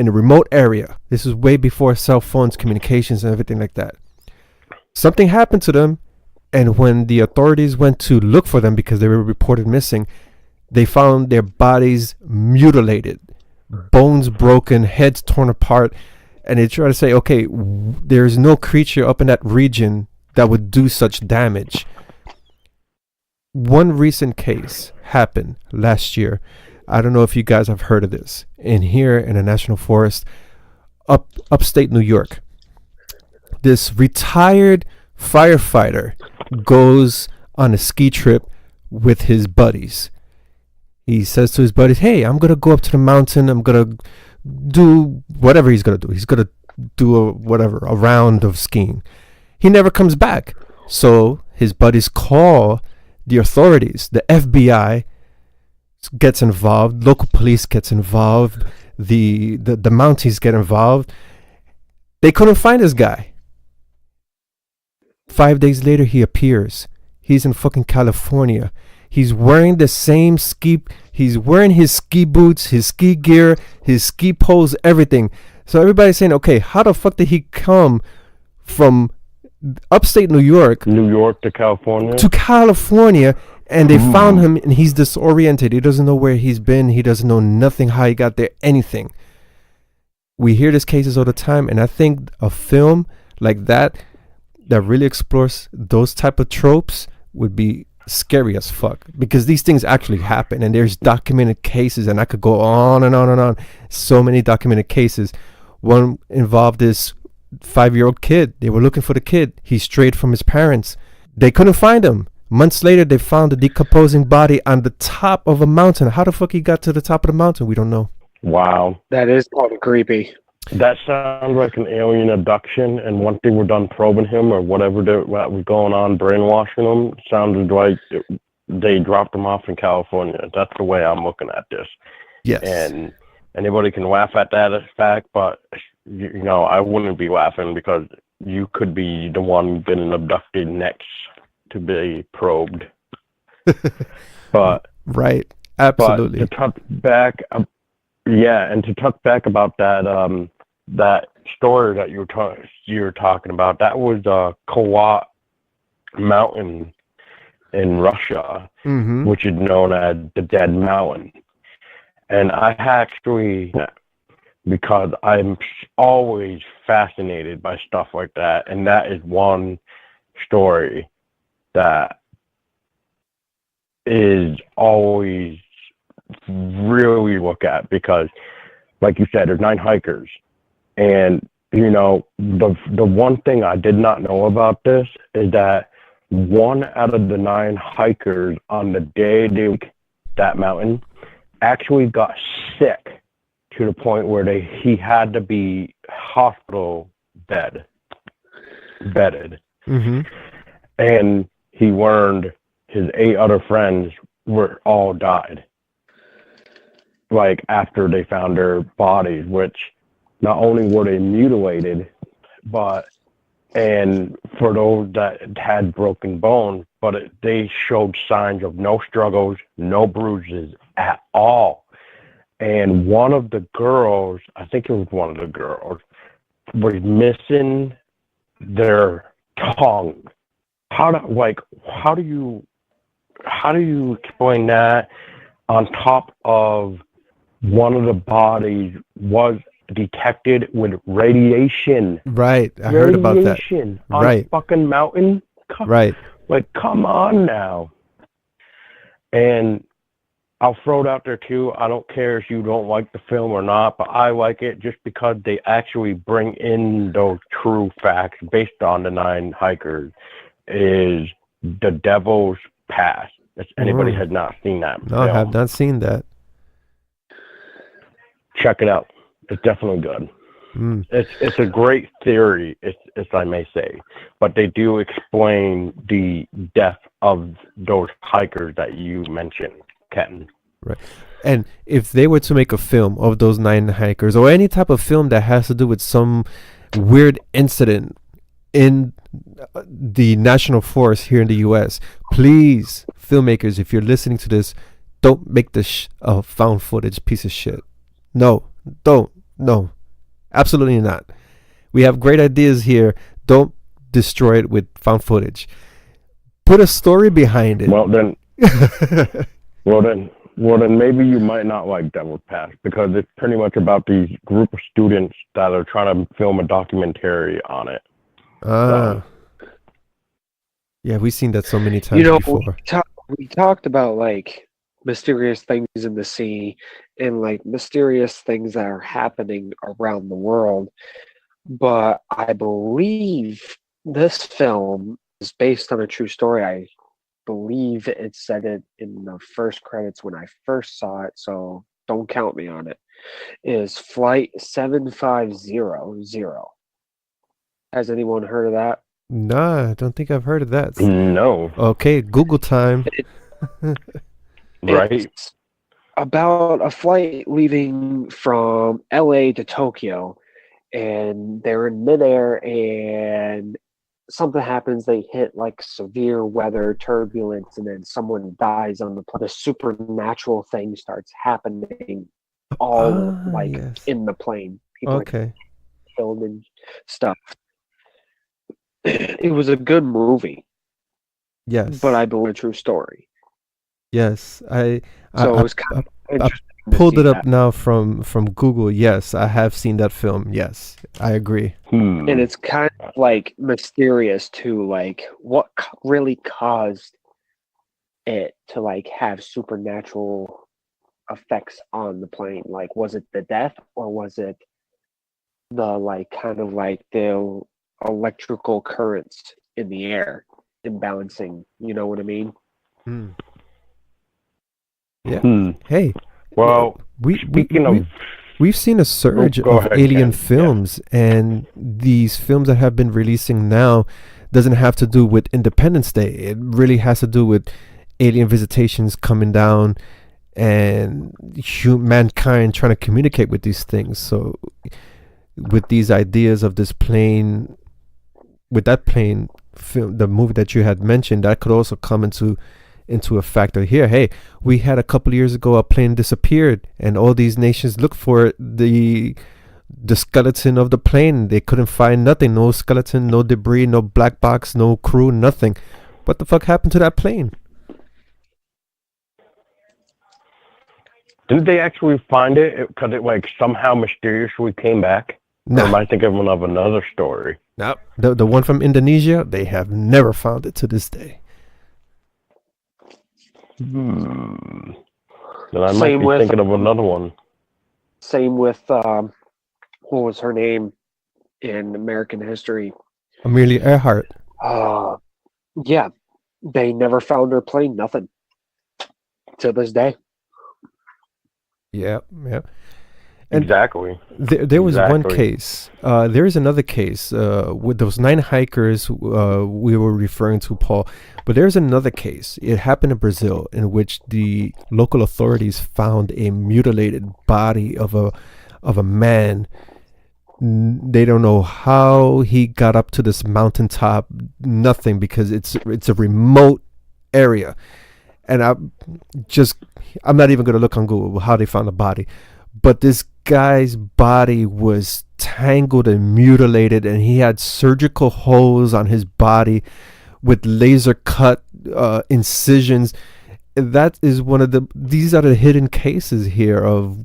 in a remote area. This is way before cell phones, communications, and everything like that. Something happened to them, and when the authorities went to look for them because they were reported missing, they found their bodies mutilated, bones broken, heads torn apart, and they try to say, okay, there's no creature up in that region that would do such damage. One recent case happened last year. I don't know if you guys have heard of this. Here in a national forest, upstate New York, this retired firefighter goes on a ski trip with his buddies. He says to his buddies, hey, I'm going to go up to the mountain. I'm going to do whatever he's going to do. He's going to do a round of skiing. He never comes back. So his buddies call the authorities. The FBI gets involved. Local police gets involved. The Mounties get involved. They couldn't find this guy. 5 days later, he appears. He's in fucking California. He's wearing the same he's wearing his ski boots, his ski gear, his ski poles, everything. So everybody's saying, okay, how the fuck did he come from upstate New York to California? To California, and they found him, and he's disoriented. He doesn't know where he's been. He doesn't know nothing, how he got there, anything. We hear these cases all the time, and I think a film like that really explores those type of tropes would be scary as fuck, because these things actually happen, and there's documented cases, and I could go on and on and on. So many documented cases. One involved this 5-year-old kid. They were looking for the kid. He strayed from his parents. They couldn't find him. Months later, they found a decomposing body on the top of a mountain. How the fuck he got to the top of the mountain, we don't know. Wow. That is kind of creepy. That sounds like an alien abduction, and once they were done probing him or whatever what was going on, brainwashing him, sounded like they dropped him off in California. That's the way I'm looking at this. Yes. And anybody can laugh at that as fact, but you know, I wouldn't be laughing, because you could be the one getting abducted next to be probed. But right, absolutely. But to touch back, and to touch back about that that story that you were talking about, that was Kawat Mountain in Russia, which is known as the Dead Mountain. And I actually, because I'm always fascinated by stuff like that, and that is one story that is always really look at, because like you said, there's 9 hikers, and you know, the one thing I did not know about this is that 1 out of the 9 hikers on the day they went that mountain actually got sick to the point where he had to be hospital bedded. And he learned his 8 other friends were all died, like after they found their bodies, which not only were they mutilated, and for those that had broken bones, but they showed signs of no struggles, no bruises at all. And one of the girls, I think it was one of the girls, was missing their tongue. How do you explain that? On top of one of the bodies was detected with radiation. Right, I heard about that. Radiation on a fucking mountain. Right. Like, come on now. And I'll throw it out there too. I don't care if you don't like the film or not, but I like it just because they actually bring in those true facts based on the 9 hikers. Is The Devil's Past. If anybody has not seen that No, film, I have not seen that. check it out. It's definitely good. It's a great theory, if I may say, but they do explain the death of those hikers that you mentioned, Ken. Right. And if they were to make a film of those 9 hikers, or any type of film that has to do with some weird incident in the national forest here in the U.S., please, filmmakers, if you're listening to this, don't make this a found footage piece of shit. No, don't. No, absolutely not. We have great ideas here. Don't destroy it with found footage. Put a story behind it. Well then, well then, well then, maybe you might not like Devil's Pass because it's pretty much about these group of students that are trying to film a documentary on it. Ah, yeah, we've seen that so many You times know, before. we talked about like mysterious things in the sea and like mysterious things that are happening around the world. But I believe this film is based on a true story. I believe it said it in the first credits when I first saw it, so don't count me on it. Is Flight 7500. Has anyone heard of that? Nah, I don't think I've heard of that. No, Okay, Google time. right? It's about a flight leaving from LA to Tokyo, and they're in midair, and something happens. They hit like severe weather turbulence, and then someone dies on the plane. The supernatural thing starts happening all Ah, like yes. in the plane. People are Okay. killed and stuff. It was a good movie, but Yes. I believe a true story. Yes. So I, it was I, kind of I interesting to pulled see it up that. now from Google. Yes, I have seen that film. Yes, I agree. And Hmm. it's kind of like mysterious too, like what really caused it to like have supernatural effects on the plane. Like, was it the death or was it the like kind of like the electrical currents in the air imbalancing? You know what I mean? Hmm. Yeah. Hmm. Hey, yeah, Well, we we speaking we of, we've seen a oh, surge go of ahead, alien Ken. Yeah. films, and these films that have been releasing now doesn't have to do with Independence Day. It really has to do with alien visitations coming down and mankind trying to communicate with these things. So, with these ideas of this plane, with that plane film, the movie that you had mentioned, that could also come into a factor here. Hey, we had a couple of years ago a plane disappeared, and all these nations looked for the skeleton of the plane. They couldn't find nothing, no skeleton, no debris, no black box, no crew, nothing. What the fuck happened to that plane? Didn't they actually find it? Because it like somehow mysteriously came back? Or am Nah, I thinking of another story? no. The one from Indonesia, they have never found it to this day. Hmm. Then I might Same be with thinking of another one. same with what was her name in American history? Amelia Earhart. Uh, yeah, they never found her plane. Nothing to this day. Yeah, yeah. And Exactly. there was one Exactly. case. There is another case with those 9 hikers we were referring to, Paul. But there's another case. It happened in Brazil, in which the local authorities found a mutilated body of a man. They don't know how he got up to this mountaintop. Nothing, because it's a remote area, and I'm not even gonna look on Google how they found the body, but this guy's body was tangled and mutilated, and he had surgical holes on his body with laser cut incisions. That is one of these are the hidden cases here of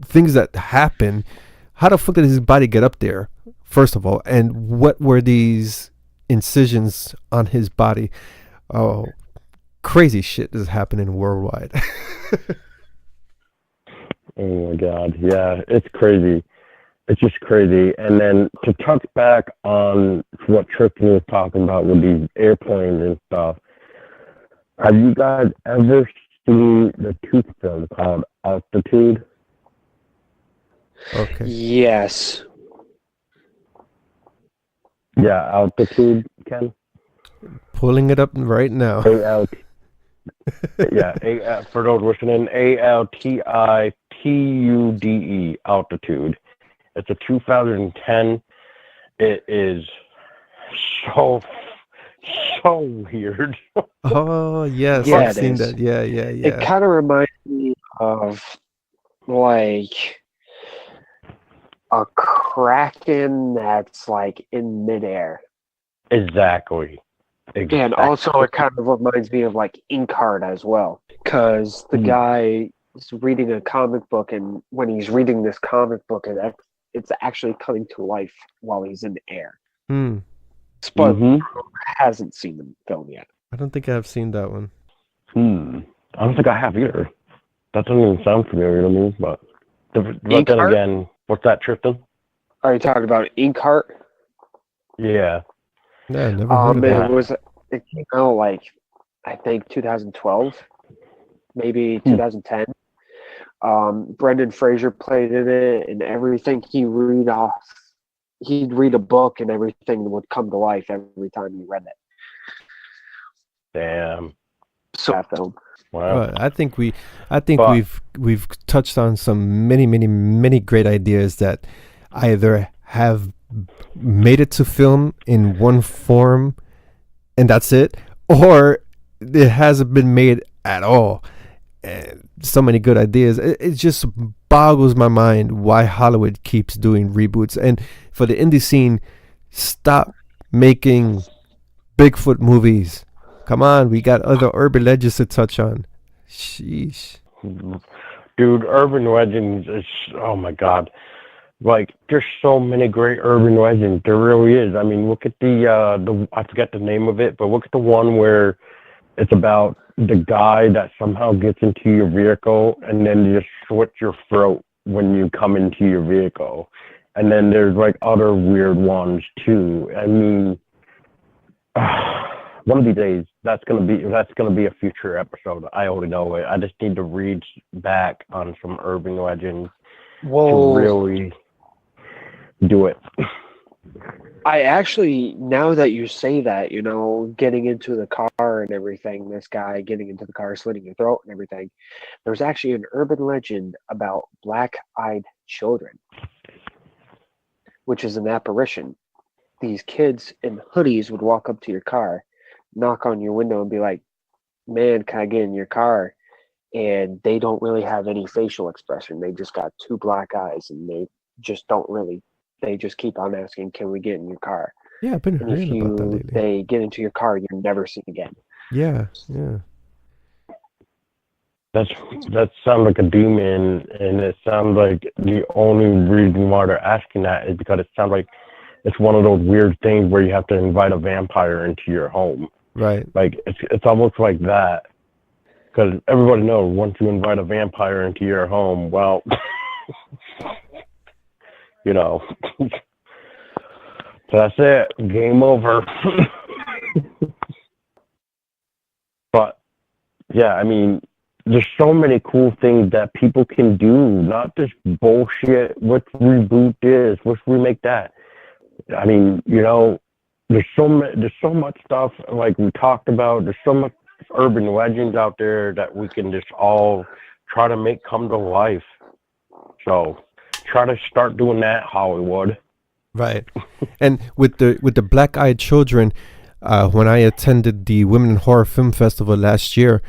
things that happen. How the fuck did his body get up there, first of all, and what were these incisions on his body? Oh, crazy shit is happening worldwide. Oh my God. Yeah, it's crazy. It's just crazy. And then to touch back on what Tristan was talking about with these airplanes and stuff, have you guys ever seen the Tooth film called Altitude? Okay, Yes. Yeah, Altitude, Ken? pulling it up right now. A-L- yeah, for those listening, Altitude, Altitude. It's a 2010. It is so, so weird. Oh yes, Yeah, I've it seen is. that. Yeah, yeah, It yeah. kind of reminds me of like a kraken that's like in midair. Exactly. And also, it kind of reminds me of like Inkheart as well, because the guy is reading a comic book, and when he's reading this comic book, it's actually coming to life while he's in the air. Hmm. But hasn't seen the film yet. I don't think I've seen that one. I don't think I have either. That doesn't even sound familiar to me, but then again, what's that, Tristan? Are you talking about Inkheart? Yeah. Yeah, I never heard of that. It came out like, I think 2012, maybe 2010. Brendan Fraser played in it, and everything he'd read a book, and everything would come to life every time he read it. Damn. So that film. Wow. I think we've touched on some many great ideas that either have made it to film in one form and that's it, or it hasn't been made at all. And so many good ideas. It just boggles my mind why Hollywood keeps doing reboots. And for the indie scene, stop making Bigfoot movies. Come on, we got other urban legends to touch on. Sheesh. Dude, urban legends is, oh my God. Like, there's so many great urban legends. There really is. I mean, look at the I forget the name of it, but look at the one where it's about the guy that somehow gets into your vehicle and then you just slit your throat when you come into your vehicle. And then there's like other weird ones too. I mean, one of these days that's gonna be a future episode. I already know it. I just need to read back on some urban legends to really do it. I actually, now that you say that, getting into the car and everything, this guy getting into the car, slitting your throat and everything, there's actually an urban legend about black-eyed children, which is an apparition. These kids in hoodies would walk up to your car, knock on your window and be like, "Man, can I get in your car?" And they don't really have any facial expression. They just got two black eyes, and they just keep on asking, "Can we get in your car?" Yeah, I've been hearing about that lately. They get into your car, you're never seen again. Yeah. That sounds like a demon, and it sounds like the only reason why they're asking that is because it sounds like it's one of those weird things where you have to invite a vampire into your home. Right. Like it's almost like that, because everybody knows once you invite a vampire into your home, well, so that's it, game over. But yeah, I mean, there's so many cool things that people can do, not just bullshit. Let's reboot this, let's remake that. I mean, there's so much stuff like we talked about. There's so much urban legends out there that we can just all try to make come to life. So try to start doing that, Hollywood. Right. And with the black-eyed children, when I attended the Women in Horror Film Festival last year,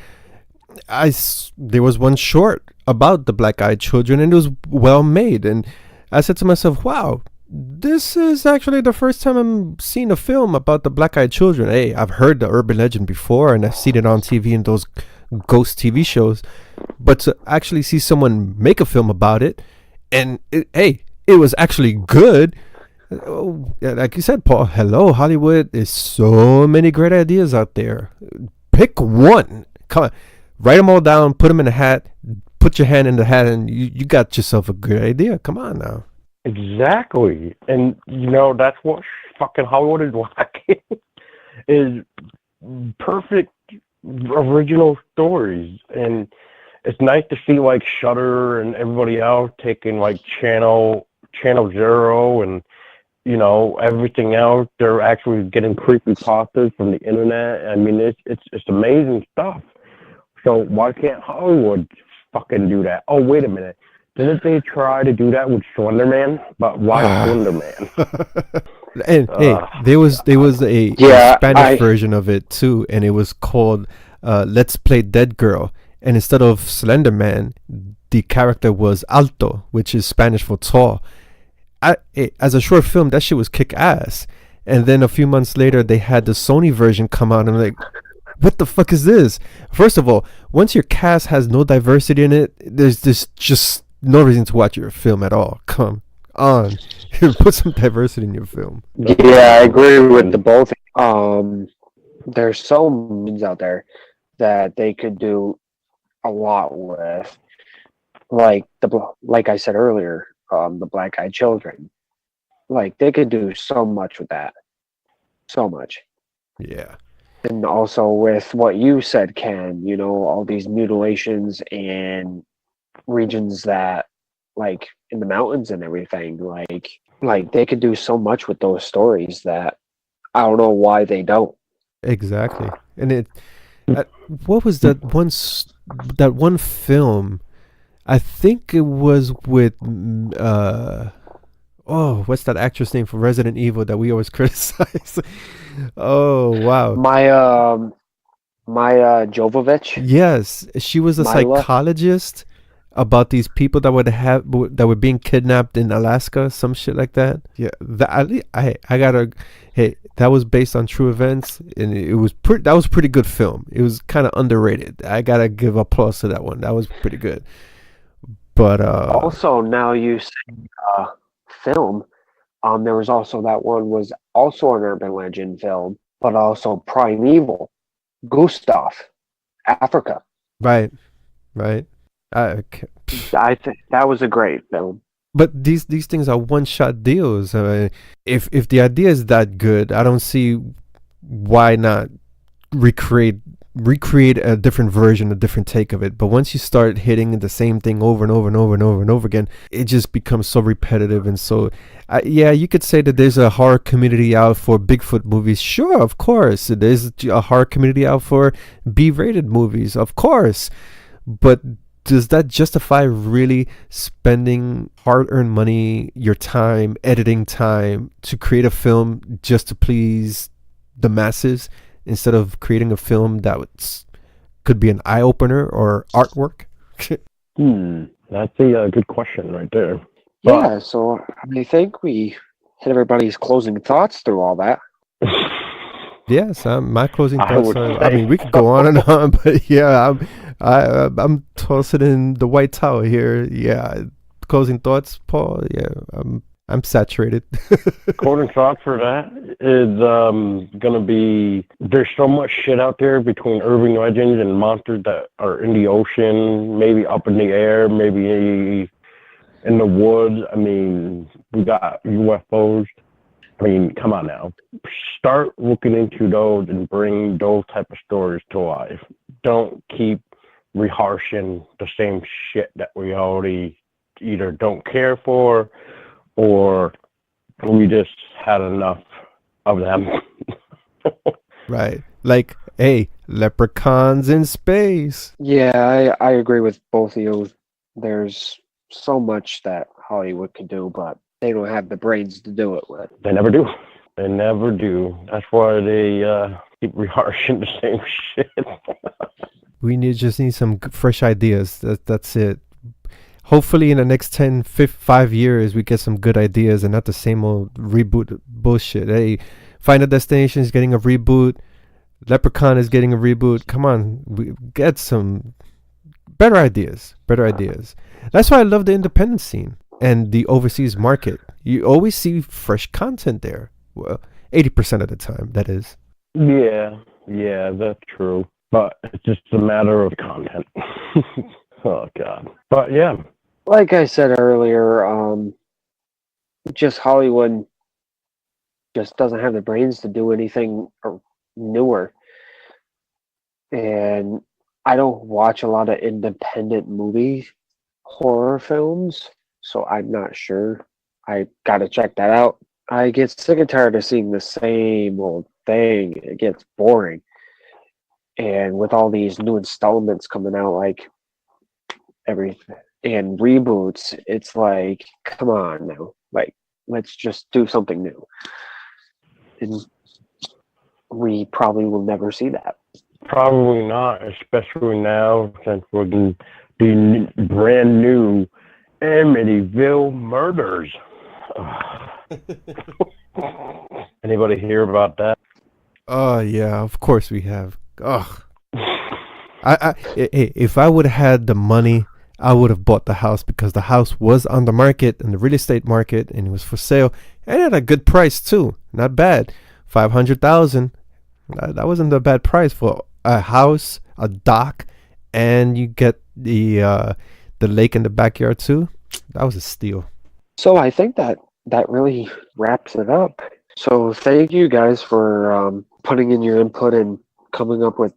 there was one short about the black-eyed children, and it was well made. And I said to myself, "Wow, this is actually the first time I'm seeing a film about the black-eyed children." Hey, I've heard the urban legend before, and I've seen it on TV in those ghost TV shows, but to actually see someone make a film about it, and it was actually good. Like you said, Paul, hello, Hollywood. There's so many great ideas out there. Pick one. Come on, write them all down, put them in a hat, put your hand in the hat, and you got yourself a good idea. Come on now. Exactly. And, that's what fucking Hollywood is like, is perfect original stories. And it's nice to see, like, Shudder and everybody else taking, like, Channel Zero and, everything else. They're actually getting creepypastas from the internet. I mean, it's amazing stuff. So why can't Hollywood fucking do that? Oh, wait a minute. Didn't they try to do that with Slender Man? But why Slender Man? And there was a Spanish version of it too, and it was called Let's Play Dead Girl. And instead of Slender Man, the character was Alto, which is Spanish for tall. as a short film, that shit was kick ass. And then a few months later, they had the Sony version come out, and I'm like, what the fuck is this? First of all, once your cast has no diversity in it, there's just no reason to watch your film at all. Come on, put some diversity in your film. Yeah, I agree with the both. There's so many out there that they could do a lot with, like I said earlier, the Black Eyed Children. Like they could do so much with that, so much. Yeah, And also with what you said, Ken, all these mutilations and regions that, like in the mountains and everything, like they could do so much with those stories that I don't know why they don't. exactly. And uh, what was that one film? I think it was with oh, what's that actress name for Resident Evil that we always criticize? Oh wow. Maya Jovovich, Yes, she was a Mila. psychologist about these people that were being kidnapped in Alaska, some shit like that. Yeah, I gotta. Hey, that was based on true events, and it was pretty. That was a pretty good film. It was kind of underrated. I gotta give applause to that one. That was pretty good. But Also, now you say film. There was also that one was also an urban legend film, but also Primeval, Gustav, Africa. right, right. Okay. I think that was a great film. But these things are one shot deals. If the idea is that good, I don't see why not recreate recreate a different version, a different take of it. But once you start hitting the same thing over and over and over and over and over again, it just becomes so repetitive. And so, yeah, you could say that there's a horror community out for Bigfoot movies. Sure, of course. There's a horror community out for B-rated movies, of course. But does that justify really spending hard-earned money, your time, editing time to create a film just to please the masses instead of creating a film that could be an eye-opener or artwork? That's a good question right there. Yeah, so I think we hit everybody's closing thoughts through all that. Yes, my closing I thoughts would are, say we could go on and on, but yeah, I'm tossing in the white towel here. Yeah, closing thoughts, Paul. Yeah, I'm saturated. Coding thought for that is gonna be there's so much shit out there between urban legends and monsters that are in the ocean, maybe up in the air, maybe in the woods. I mean, we got UFOs. I mean, come on now. Start looking into those and bring those type of stories to life. Don't keep reharsing the same shit that we already either don't care for or we just had enough of them. Right. Like, hey, leprechauns in space. Yeah, I agree with both of you. There's so much that Hollywood could do, but they don't have the brains to do it with. They never do. They never do. That's why they keep reharsing the same shit. We just need some fresh ideas. That's it. Hopefully in the next 5 years, we get some good ideas and not the same old reboot bullshit. Hey, Final Destination is getting a reboot. Leprechaun is getting a reboot. Come on, we get some better ideas. Better ideas. That's why I love the independent scene and the overseas market. You always see fresh content there. Well, 80% of the time, that is. Yeah, that's true. But it's just a matter of content. Oh, God. But, yeah. Like I said earlier, just Hollywood just doesn't have the brains to do anything newer. And I don't watch a lot of independent horror films, so I'm not sure. I gotta check that out. I get sick and tired of seeing the same old thing. It gets boring. And with all these new installments coming out, like everything and reboots, it's like, come on now. Like, let's just do something new. And we probably will never see that. Probably not, especially now since we're going to be brand new Amityville Murders. Anybody hear about that? Oh yeah, of course we have. Ugh. If I would have had the money, I would have bought the house because the house was on the market in the real estate market and it was for sale and at a good price too. Not bad, 500,000. That wasn't a bad price for a house, a dock, and you get the lake in the backyard too. That was a steal. So I think that really wraps it up. So thank you guys for putting in your input and coming up with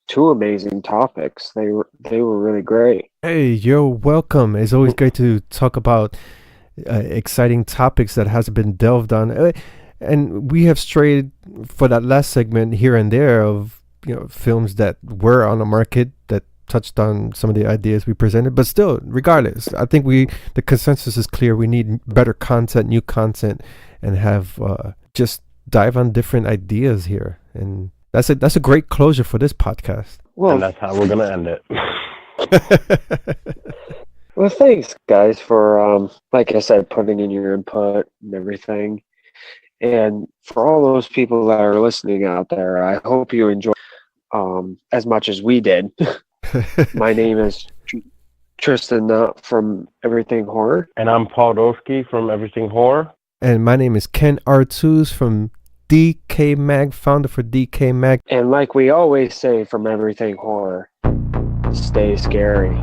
two amazing topics. They were really great. Hey, you're welcome. It's always great to talk about exciting topics that hasn't been delved on. And we have strayed for that last segment here and there of films that were on the market that touched on some of the ideas we presented. But still, regardless, I think the consensus is clear. We need better content, new content, and have just dive on different ideas here. And that's a great closure for this podcast. Well, And that's how we're gonna end it. well, thanks guys for like I said, putting in your input and everything. And for all those people that are listening out there, I hope you enjoy as much as we did. My name is Tristan from Everything Horror. And I'm Paul Dosky from Everything Horror. And my name is Ken Artuz from DecayMag, founder for DecayMag. And like we always say from Everything Horror, stay scary.